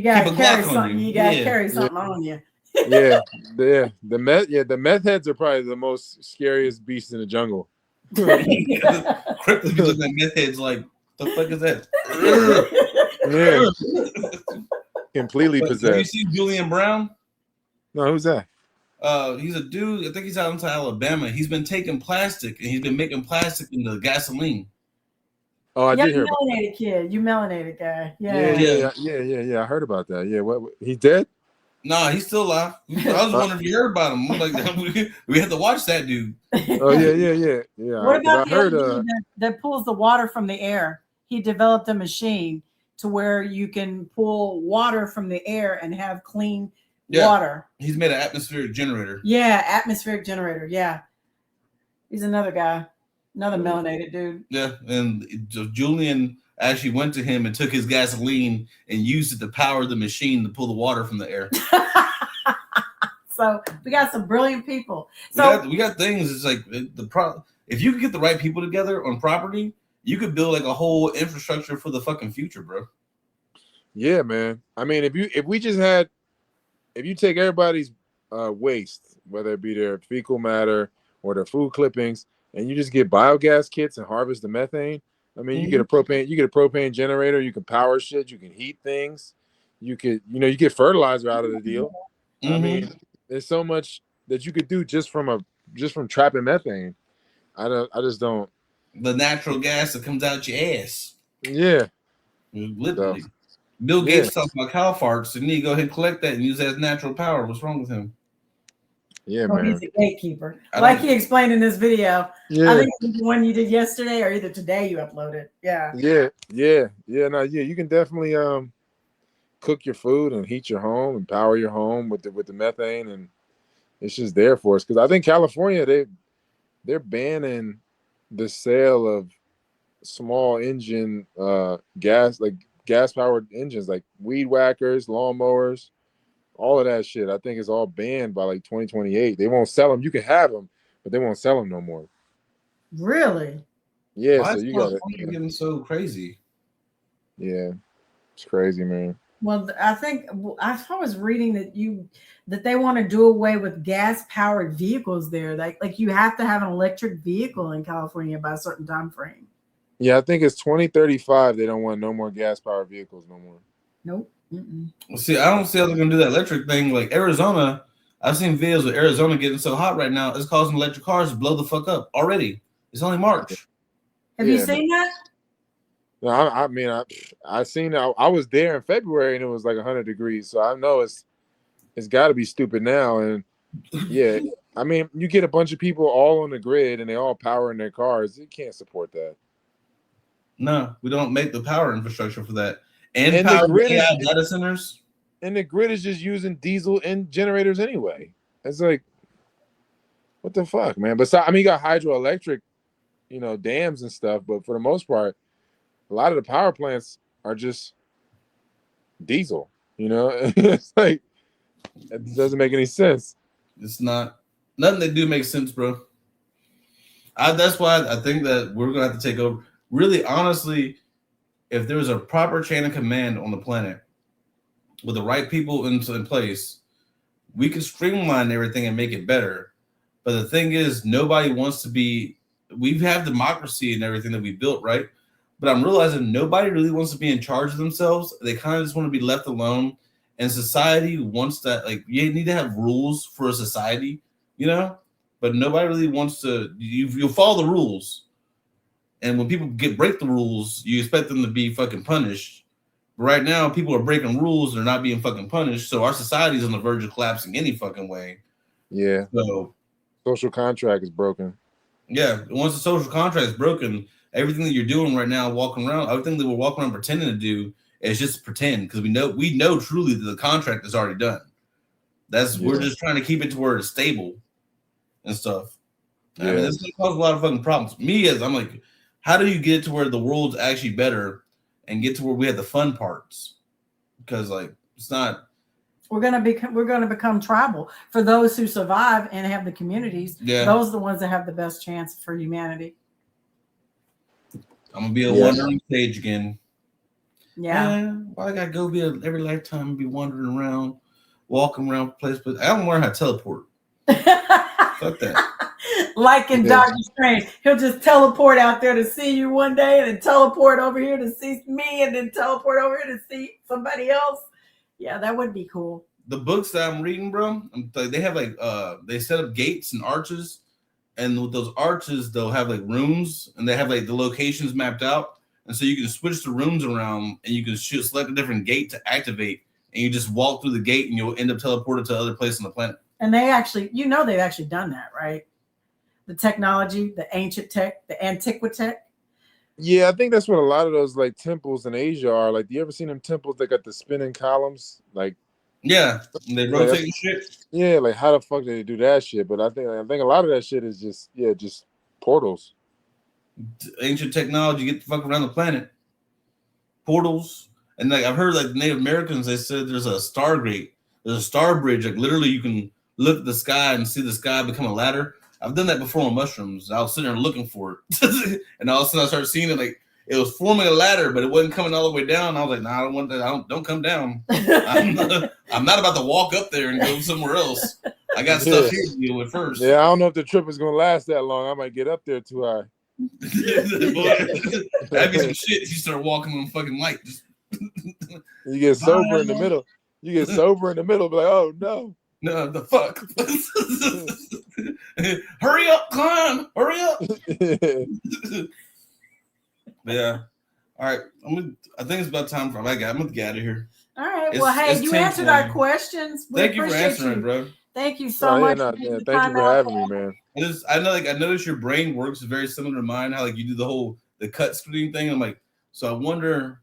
gotta carry something. You gotta carry something on you. Yeah. The meth heads are probably the most scariest beasts in the jungle. Cryptids be looking at meth heads like, the fuck is that? Yeah. Completely possessed. Have you seen Julian Brown? No, who's that? He's a dude. I think he's out in Alabama. He's been taking plastic and he's been making plastic into gasoline. Oh, I did hear about that. You melanated guy. Yeah. I heard about that. Yeah, what? He's dead? Nah, he's still alive. I was wondering if you heard about him. I'm like, we had to watch that dude. Oh yeah. What about the other dude that pulls the water from the air? He developed a machine to where you can pull water from the air and have clean water. He's made an atmospheric generator. Yeah, atmospheric generator. Yeah. He's another guy, another melanated dude. Yeah, and Julian actually went to him and took his gasoline and used it to power the machine to pull the water from the air. So we got some brilliant people. So we got things. It's like if you could get the right people together on property, you could build like a whole infrastructure for the fucking future, bro. Yeah, man. I mean, if you take everybody's waste, whether it be their fecal matter or their food clippings, and you just get biogas kits and harvest the methane. I mean, you get a propane generator, you can power shit, you can heat things, you get fertilizer out of the deal. I mean, there's so much that you could do just from trapping methane. I just don't. The natural gas that comes out your ass. Yeah. Literally. So, Bill Gates talking about cow farts, and you go ahead and collect that and use that as natural power. What's wrong with him? Yeah, man. He's a gatekeeper. Like he explained in this video. Yeah. I think the one you did yesterday or either today you uploaded. Yeah. Yeah. You can definitely cook your food and heat your home and power your home with the methane, and it's just there for us. Because I think California, they're banning the sale of small engine gas powered engines like weed whackers, lawnmowers. All of that shit, I think, is all banned by like 2028. They won't sell them. You can have them, but they won't sell them no more. Really? Yeah. Why so you got it. Getting so crazy. Yeah, it's crazy, man. Well, I think I was reading that they want to do away with gas powered vehicles there. Like you have to have an electric vehicle in California by a certain time frame. Yeah, I think it's 2035. They don't want no more gas powered vehicles no more. Nope. Well, see, I don't see how they're gonna do that electric thing. Like Arizona, I've seen videos of Arizona getting so hot right now, it's causing electric cars to blow the fuck up already. It's only March. Have you seen that? No, I mean, I seen it. I was there in February and it was like 100 degrees. So I know it's got to be stupid now. And yeah, I mean, you get a bunch of people all on the grid and they all powering their cars. You can't support that. No, we don't make the power infrastructure for that. And power AI data centers. And the grid is just using diesel and generators anyway. It's like, what the fuck, man? But I mean, you got hydroelectric, dams and stuff. But for the most part, a lot of the power plants are just diesel. It's like it doesn't make any sense. It's not. Nothing they do makes sense, bro. That's why I think that we're gonna have to take over. Really, honestly, if there was a proper chain of command on the planet with the right people in place, we could streamline everything and make it better. But the thing is, nobody wants to be. We have democracy and everything that we built, right? But I'm realizing nobody really wants to be in charge of themselves. They kind of just want to be left alone. And society wants that. Like, you need to have rules for a society, But nobody really wants to. You'll follow the rules. And when people break the rules, you expect them to be fucking punished. But right now, people are breaking rules. They're not being fucking punished. So our society is on the verge of collapsing any fucking way. Yeah. So social contract is broken. Yeah. Once the social contract is broken, everything that you're doing right now, walking around, everything that we're walking around pretending to do is just pretend, because we know truly that the contract is already done. We're just trying to keep it to where it's stable and stuff. Yeah. I mean, this is gonna cause a lot of fucking problems. I'm like, how do you get to where the world's actually better and get to where we have the fun parts? Because it's not. We're gonna become tribal. For those who survive and have the communities, those are the ones that have the best chance for humanity. I'm gonna be a wandering sage again. Yeah. Why I gotta go every lifetime and be wandering around, walking around place, but I don't learn how to teleport. Fuck that. Like in Doctor Strange, he'll just teleport out there to see you one day, and then teleport over here to see me, and then teleport over here to see somebody else. Yeah, that would be cool. The books that I'm reading, bro, they have they set up gates and arches, and with those arches, they'll have rooms, and they have the locations mapped out, and so you can switch the rooms around, and you can select a different gate to activate and you just walk through the gate, and you'll end up teleported to other place on the planet. And they actually, they've actually done that, right? The technology, the ancient tech, the antiquity tech. Yeah, I think that's what a lot of those like temples in Asia are. Like, you ever seen them temples that got the spinning columns? Like, yeah, they rotate shit. Yeah, like how the fuck did they do that shit? But I think a lot of that shit is just portals. Ancient technology, get the fuck around the planet. Portals. And like I've heard, like the Native Americans, they said there's a stargate, there's a star bridge. Like literally, you can look at the sky and see the sky become a ladder. I've done that before on mushrooms. I was sitting there looking for it, and all of a sudden I started seeing it. Like it was forming a ladder, but it wasn't coming all the way down. I was like, "Nah, I don't want that. Don't come down. I'm not about to walk up there and go somewhere else. I got stuff here to deal with first." Yeah, I don't know if the trip is gonna last that long. I might get up there too high. That'd be some shit. You start walking on fucking light. You get sober in the middle. You get sober in the middle. Be like, oh no. No, the fuck. Hurry up, climb. Hurry up. Yeah. All right. I think it's about time for I'm gonna get out of here. All right. Well, hey, you answered our questions. Thank you for answering, bro. Thank you so much. Thank you for having me, man. I noticed your brain works very similar to mine. How like you do the cut screen thing. I'm like, so I wonder,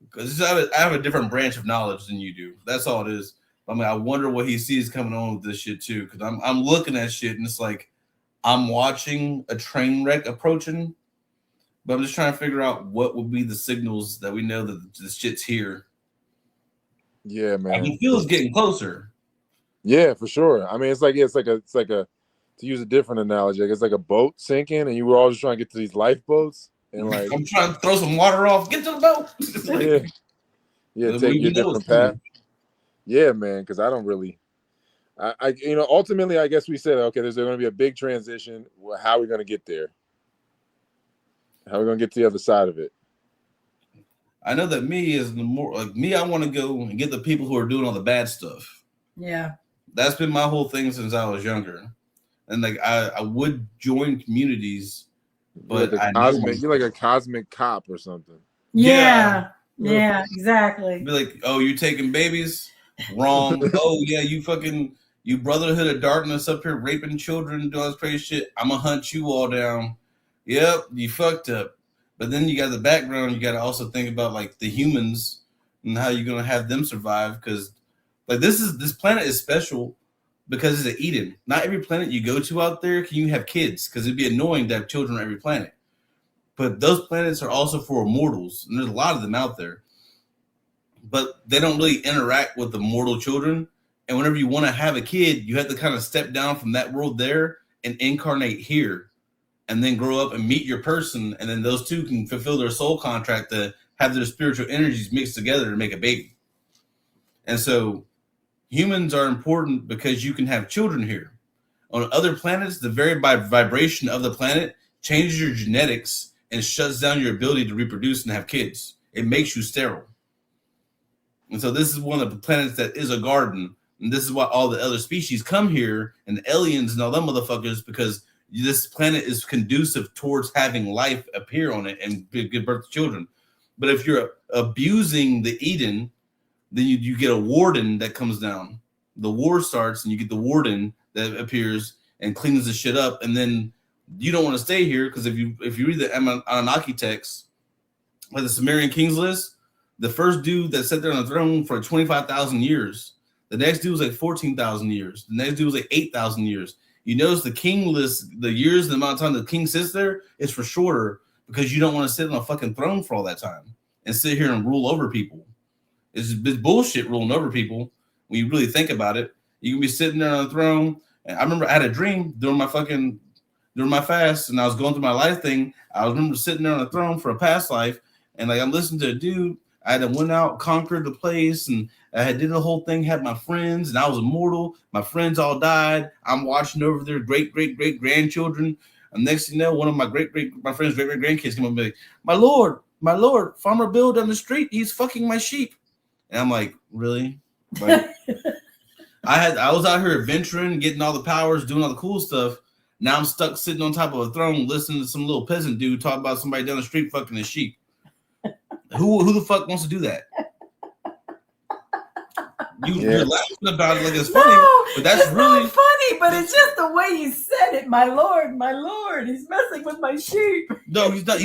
because I have a different branch of knowledge than you do. That's all it is. I mean, I wonder what he sees coming on with this shit too. Because I'm looking at shit and it's like I'm watching a train wreck approaching, but I'm just trying to figure out what would be the signals that we know that this shit's here. Yeah, man. I can feel it's getting closer. Yeah, for sure. I mean, it's like a to use a different analogy, like it's like a boat sinking, and you were all just trying to get to these lifeboats, and like I'm trying to throw some water off, get to the boat. yeah, take your different path. Yeah, man, because I don't really, I ultimately, I guess we said, okay, there's going to be a big transition. Well, how are we going to get there? How are we going to get to the other side of it? I know that I want to go and get the people who are doing all the bad stuff. Yeah. That's been my whole thing since I was younger. And like I would join communities, but you're like a cosmic cop or something. Yeah, exactly. Be like, oh, you taking babies? Wrong. Oh yeah, you Brotherhood of Darkness up here raping children, doing all this crazy shit. I'm gonna hunt you all down. Yep, you fucked up. But then you got the background. You got to also think about like the humans and how you're gonna have them survive. Because like this planet is special because it's an Eden. Not every planet you go to out there can you have kids, because it'd be annoying to have children on every planet. But those planets are also for immortals, and there's a lot of them out there. But they don't really interact with the mortal children. And whenever you want to have a kid, you have to kind of step down from that world there and incarnate here, and then grow up and meet your person. And then those two can fulfill their soul contract to have their spiritual energies mixed together to make a baby. And so humans are important because you can have children here. On other planets, the very vibration of the planet changes your genetics and shuts down your ability to reproduce and have kids. It makes you sterile. And so this is one of the planets that is a garden. And this is why all the other species come here, and the aliens and all them motherfuckers, because this planet is conducive towards having life appear on it and give birth to children. But if you're abusing the Eden, then you get a warden that comes down. The war starts, and you get the warden that appears and cleans the shit up. And then you don't want to stay here, because if you read the Anunnaki text, like the Sumerian Kings list, the first dude that sat there on the throne for 25,000 years. The next dude was like 14,000 years. The next dude was like 8,000 years. You notice the king list, the years, the amount of time the king sits there is for shorter, because you don't want to sit on a fucking throne for all that time and sit here and rule over people. It's bullshit ruling over people when you really think about it. You can be sitting there on the throne. And I remember I had a dream during my fast, and I was going through my life thing. I remember sitting there on the throne for a past life, and like I'm listening to a dude. I had went out, conquered the place, and I had did the whole thing, had my friends, and I was immortal. My friends all died. I'm watching over their great-great-great-grandchildren. And next thing you know, one of my friend's great-great-grandkids come up and be like, my lord, Farmer Bill down the street, he's fucking my sheep. And I'm like, really? Like, I was out here adventuring, getting all the powers, doing all the cool stuff. Now I'm stuck sitting on top of a throne listening to some little peasant dude talk about somebody down the street fucking his sheep. Who the fuck wants to do that? You're laughing about it like it's funny, but that's it's really not funny. But it's just the way you said it. My lord, he's messing with my sheep. No, he's not.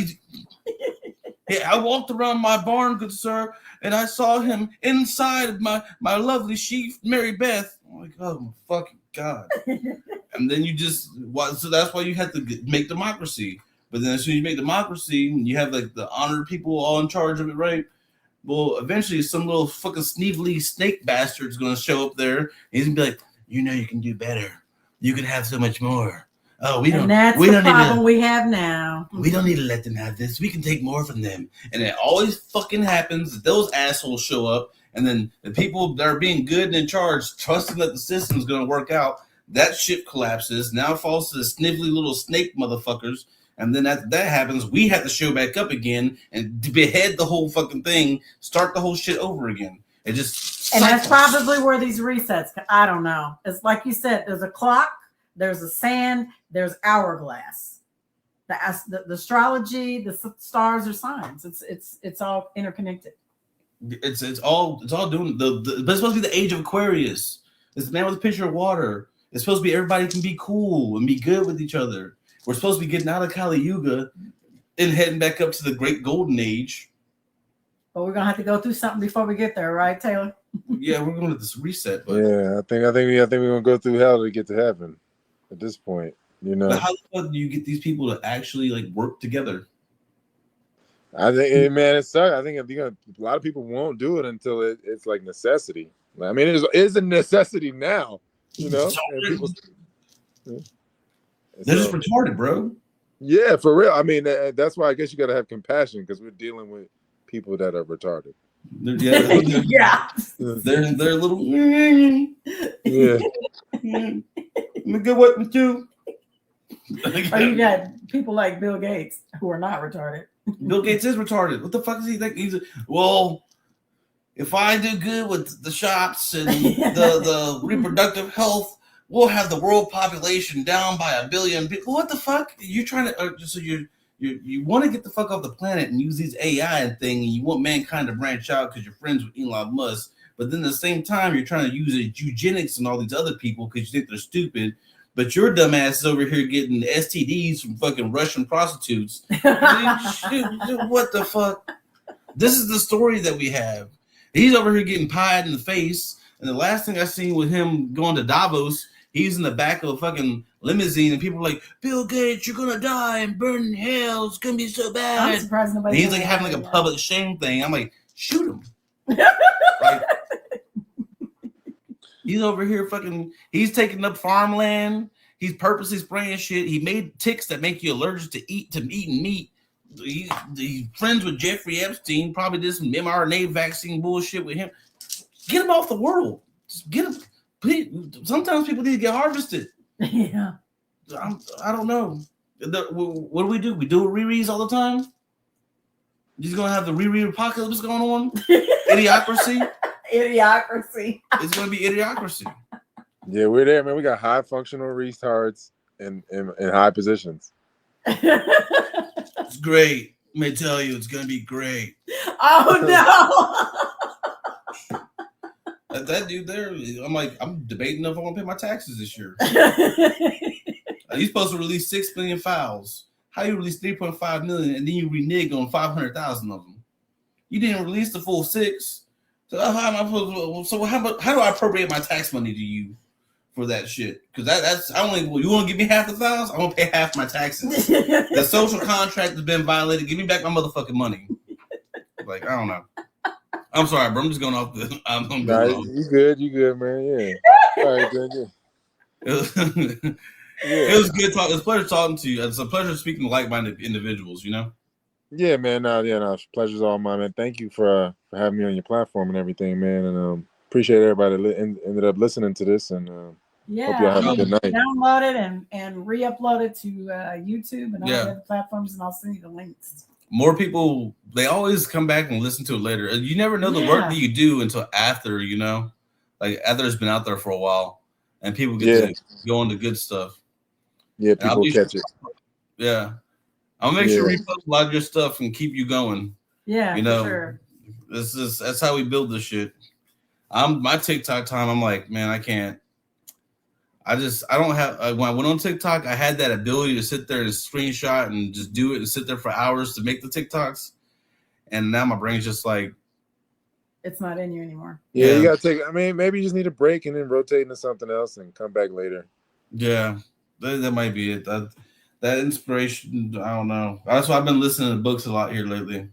Yeah, I walked around my barn, good sir, and I saw him inside of my lovely sheep, Mary Beth. I'm like, oh my fucking god! And then so that's why you have to make democracy. But then as soon as you make democracy, you have like the honored people all in charge of it, right? Well, eventually some little fucking sneevely snake bastard's gonna show up there. And he's gonna be like, you can do better. You can have so much more. Oh, we don't. That's we the don't problem need to, we have now. We don't need to let them have this. We can take more from them. And it always fucking happens that those assholes show up, and then the people that are being good and in charge, trusting that the system's gonna work out, that shit collapses. Now it falls to the snivelly little snake motherfuckers. And then after that happens, we have to show back up again and behead the whole fucking thing, start the whole shit over again. It just and that's probably where these resets. I don't know. It's like you said. There's a clock. There's a sand. There's hourglass. The astrology, the stars are signs. It's all interconnected. It's all doing but it's supposed to be the age of Aquarius. It's the man with a pitcher of water. It's supposed to be everybody can be cool and be good with each other. We're supposed to be getting out of Kali Yuga and heading back up to the Great Golden Age. But we're gonna have to go through something before we get there, right, Taylor? Yeah, we're going to this reset. But yeah, I think we're gonna go through hell to get to heaven. At this point, But how the fuck do you get these people to actually like work together? I think, man, it sucks. I think a lot of people won't do it until it's like necessity. I mean, it is a necessity now. And people. They're just retarded, bro. Yeah, for real. I mean, that's why I guess you got to have compassion because we're dealing with people that are retarded. Yeah. They're a little. Yeah. I'm a good one too. Or you got people like Bill Gates who are not retarded. Bill Gates is retarded. What the fuck is he think? If I do good with the shops and the reproductive health, we'll have the world population down by 1 billion people. What the fuck? You're trying to so you want to get the fuck off the planet and use these AI and thing, and you want mankind to branch out because you're friends with Elon Musk. But then at the same time, you're trying to use eugenics and all these other people because you think they're stupid. But your dumb ass is over here getting STDs from fucking Russian prostitutes. What the fuck? This is the story that we have. He's over here getting pied in the face. And the last thing I seen with him going to Davos, he's in the back of a fucking limousine, and people are like, Bill Gates, you're gonna die and burn in hell. It's gonna be so bad. I'm surprised nobody. And he's like having like a public shame thing. I'm like, shoot him. He's over here he's taking up farmland. He's purposely spraying shit. He made ticks that make you allergic to eating meat. He's friends with Jeffrey Epstein, probably did some mRNA vaccine bullshit with him. Get him off the world. Just get him. Please. Sometimes people need to get harvested. Yeah. I don't know. What do? We do rereads all the time? You're going to have the reread apocalypse going on? Idiocracy? Idiocracy. It's going to be idiocracy. Yeah, we're there, man. We got high functional retards in high positions. It's great. Let me tell you, it's going to be great. Oh, no. That dude there, I'm debating if I want to pay my taxes this year. You're supposed to release 6 million files. How you release 3.5 million and then you renege on 500,000 of them? You didn't release the full 6. So how am I supposed to? So how do I appropriate my tax money to you for that shit? Because you want to give me half the files? I want to pay half my taxes. The social contract has been violated. Give me back my motherfucking money. Like, I don't know. I'm sorry, bro. I'm just going off the. You good, man. Yeah. All right, then. Yeah. It was good talking. It's a pleasure talking to you. It's a pleasure speaking to like-minded individuals. Yeah, man. Pleasure's all mine, man. Thank you for having me on your platform and everything, man. And appreciate everybody that ended up listening to this. And hope y'all have a good night. Download it and re-upload it to YouTube and all the other platforms, and I'll send you the links. More people, they always come back and listen to it later. You never know the work that you do until after, like after it's been out there for a while, and people get to go into good stuff. Yeah, people catch it. Yeah. I'll make sure we post a lot of your stuff and keep you going. Yeah, for sure. That's how we build this shit. my TikTok time. I'm like, man, I can't. I don't have. When I went on TikTok, I had that ability to sit there and screenshot and just do it and sit there for hours to make the TikToks. And now my brain's just like, it's not in you anymore. Yeah, you gotta take. I mean, maybe you just need a break and then rotate into something else and come back later. Yeah, that might be it. That inspiration, I don't know. That's why I've been listening to books a lot here lately,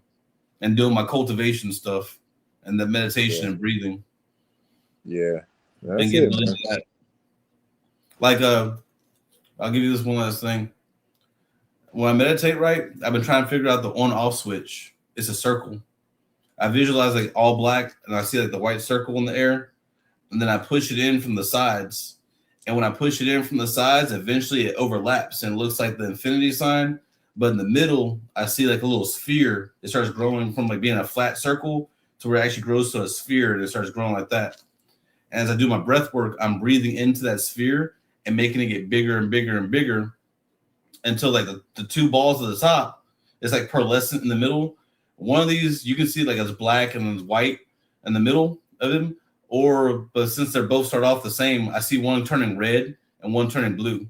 and doing my cultivation stuff and the meditation and breathing. Yeah, that's and getting into that. Like, I'll give you this one last thing. When I meditate, right, I've been trying to figure out the on-off switch. It's a circle. I visualize like all black, and I see like the white circle in the air, and then I push it in from the sides. And when I push it in from the sides, eventually it overlaps and it looks like the infinity sign. But in the middle, I see like a little sphere. It starts growing from like being a flat circle to where it actually grows to a sphere, and it starts growing like that. And as I do my breath work, I'm breathing into that sphere and making it get bigger and bigger and bigger until like the two balls at the top is like pearlescent in the middle. One of these you can see like it's black and it's white in the middle of them. But since they're both start off the same, I see one turning red and one turning blue.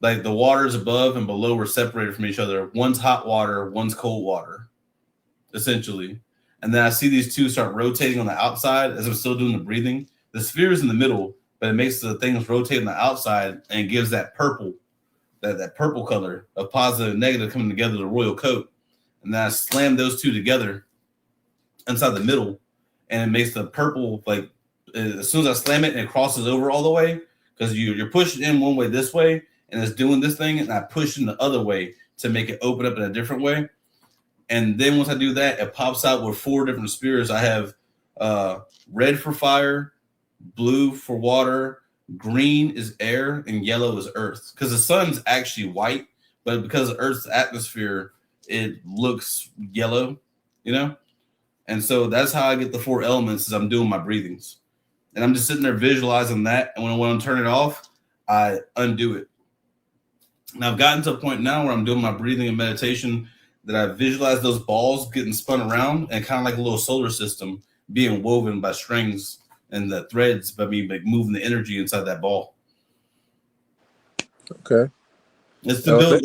Like the waters above and below are separated from each other. One's hot water, one's cold water, essentially. And then I see these two start rotating on the outside as I'm still doing the breathing. The sphere is in the middle, but it makes the things rotate on the outside and gives that purple, that purple color of positive and negative coming together, the royal coat. And then I slam those two together inside the middle, and it makes the purple, like, as soon as I slam it and it crosses over all the way, because you're pushing in one way this way, and it's doing this thing, and I push in the other way to make it open up in a different way. And then once I do that, it pops out with 4 different spheres. I have red for fire, blue for water, green is air, and yellow is earth. Because the sun's actually white, but because of Earth's atmosphere, it looks yellow, you know? And so that's how I get the 4 elements as I'm doing my breathings. And I'm just sitting there visualizing that. And when I want to turn it off, I undo it. And I've gotten to a point now where I'm doing my breathing and meditation that I visualize those balls getting spun around and kind of like a little solar system being woven by strings and the threads by me like moving the energy inside that ball. Okay. It's to build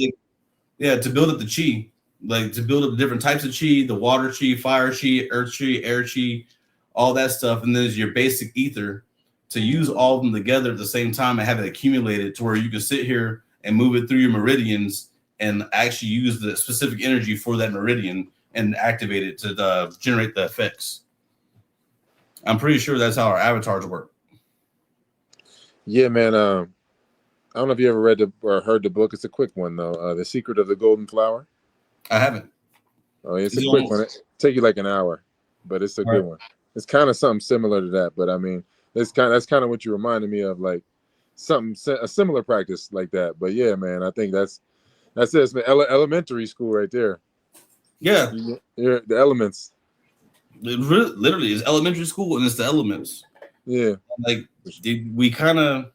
to build up the chi. Like to build up the different types of chi, the water chi, fire chi, earth chi, air chi, all that stuff. And then there's your basic ether to use all of them together at the same time and have it accumulated to where you can sit here and move it through your meridians and actually use the specific energy for that meridian and activate it to generate the effects. I'm pretty sure that's how our avatars work. Yeah, man. I don't know if you ever read or heard the book. It's a quick one, though. The Secret of the Golden Flower. I haven't. Oh, it's a quick one. It take you like an hour, but it's a good one. It's kind of something similar to that, but I mean, that's kind of what you reminded me of, like a similar practice like that. But yeah, man, I think that's it. It's elementary school right there. Yeah, the elements. It literally is elementary school, and it's the elements. Yeah, like we kind of.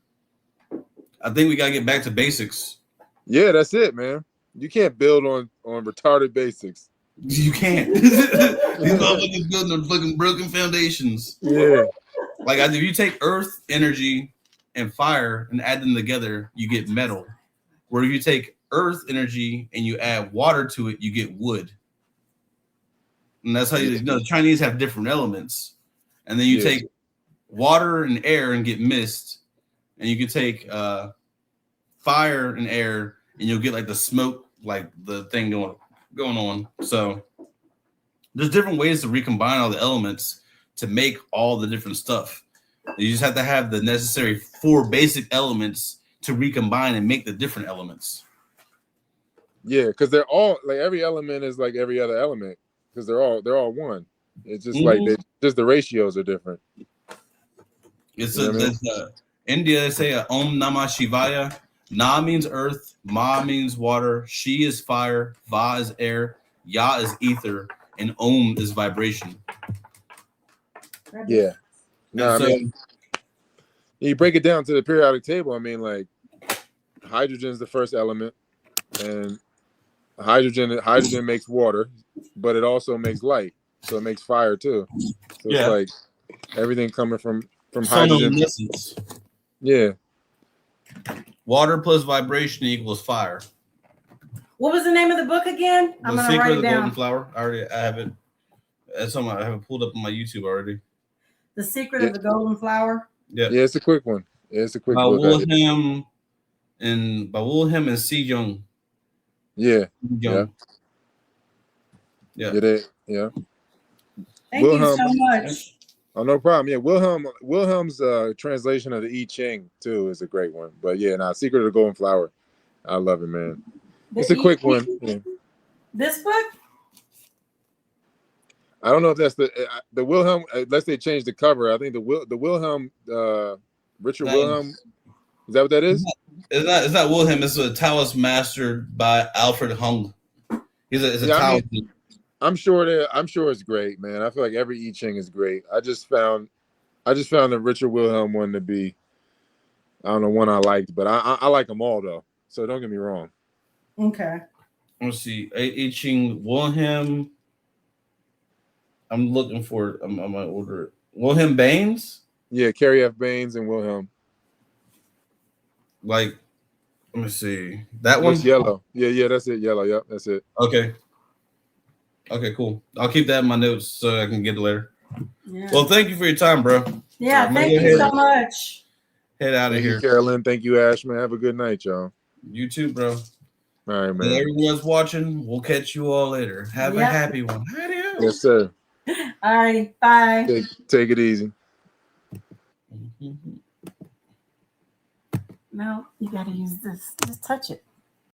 I think we gotta get back to basics. Yeah, that's it, man. You can't build on retarded basics. You can't. These motherfuckers building on fucking broken foundations. Yeah. Like if you take earth energy and fire and add them together, you get metal. Where if you take earth energy and you add water to it, you get wood. And that's how the Chinese have different elements. And then you take water and air and get mist. And you can take fire and air and you'll get like the smoke, like the thing going on. So there's different ways to recombine all the elements to make all the different stuff. You just have to have the necessary 4 basic elements to recombine and make the different elements. Yeah, because they're all like every element is like every other element because they're all one. It's just like just the ratios are different. It's India, they say Om Namah Shivaya. Na means earth, Ma means water, Shi is fire, Va is air, Ya is ether, and Om is vibration. Yeah. No, I mean, you break it down to the periodic table. I mean, like hydrogen is the first element, and hydrogen makes water, but it also makes light, so it makes fire too. So it's like Everything coming from hydrogen. Sonoluminescence. Yeah. Water plus vibration equals fire. What was the name of the book again? I'm The gonna Secret write of it the Golden down. Flower. I have it. That's something I have it pulled up on my YouTube already. The Secret of the Golden Flower. Yeah. Yeah, it's a quick one. Yeah, it's a quick By book. Wilhelm and C. Young. Yeah. Young. Yeah. Yeah. Thank you so much. Oh, no problem. Yeah, Wilhelm's translation of the I Ching too is a great one. But yeah, Secret of the Golden Flower. I love it, man. It's a quick one. Yeah. This book? I don't know if that's the Wilhelm. Unless they changed the cover. I think the Wilhelm Richard Wilhelm. Is that what that is? It's not Wilhelm. It's a Taoist mastered by Alfred Hung. It's a Taoist. I'm sure it's great, man. I feel like every I Ching is great. I just found the Richard Wilhelm one to be, I don't know, one I liked, but I like them all though. So don't get me wrong. Okay. Let's see. I Ching Wilhelm. I'm looking for it. I'm gonna order it. Wilhelm Baines? Yeah, Carrie F. Baines and Wilhelm. Like, let me see. That one? Yellow. Yeah, that's it. Yellow. Yep, that's it. Okay, cool. I'll keep that in my notes so I can get it later. Yeah. Well, thank you for your time, bro. Yeah, thank you so much. Head out of here. Thank you, Carolyn. Thank you, Ash, man. Have a good night, y'all. You too, bro. All right, man. And everyone's watching. We'll catch you all later. Have a happy one. Adios. Yes, sir. All right, bye. Take it easy. No, you got to use this. Just touch it.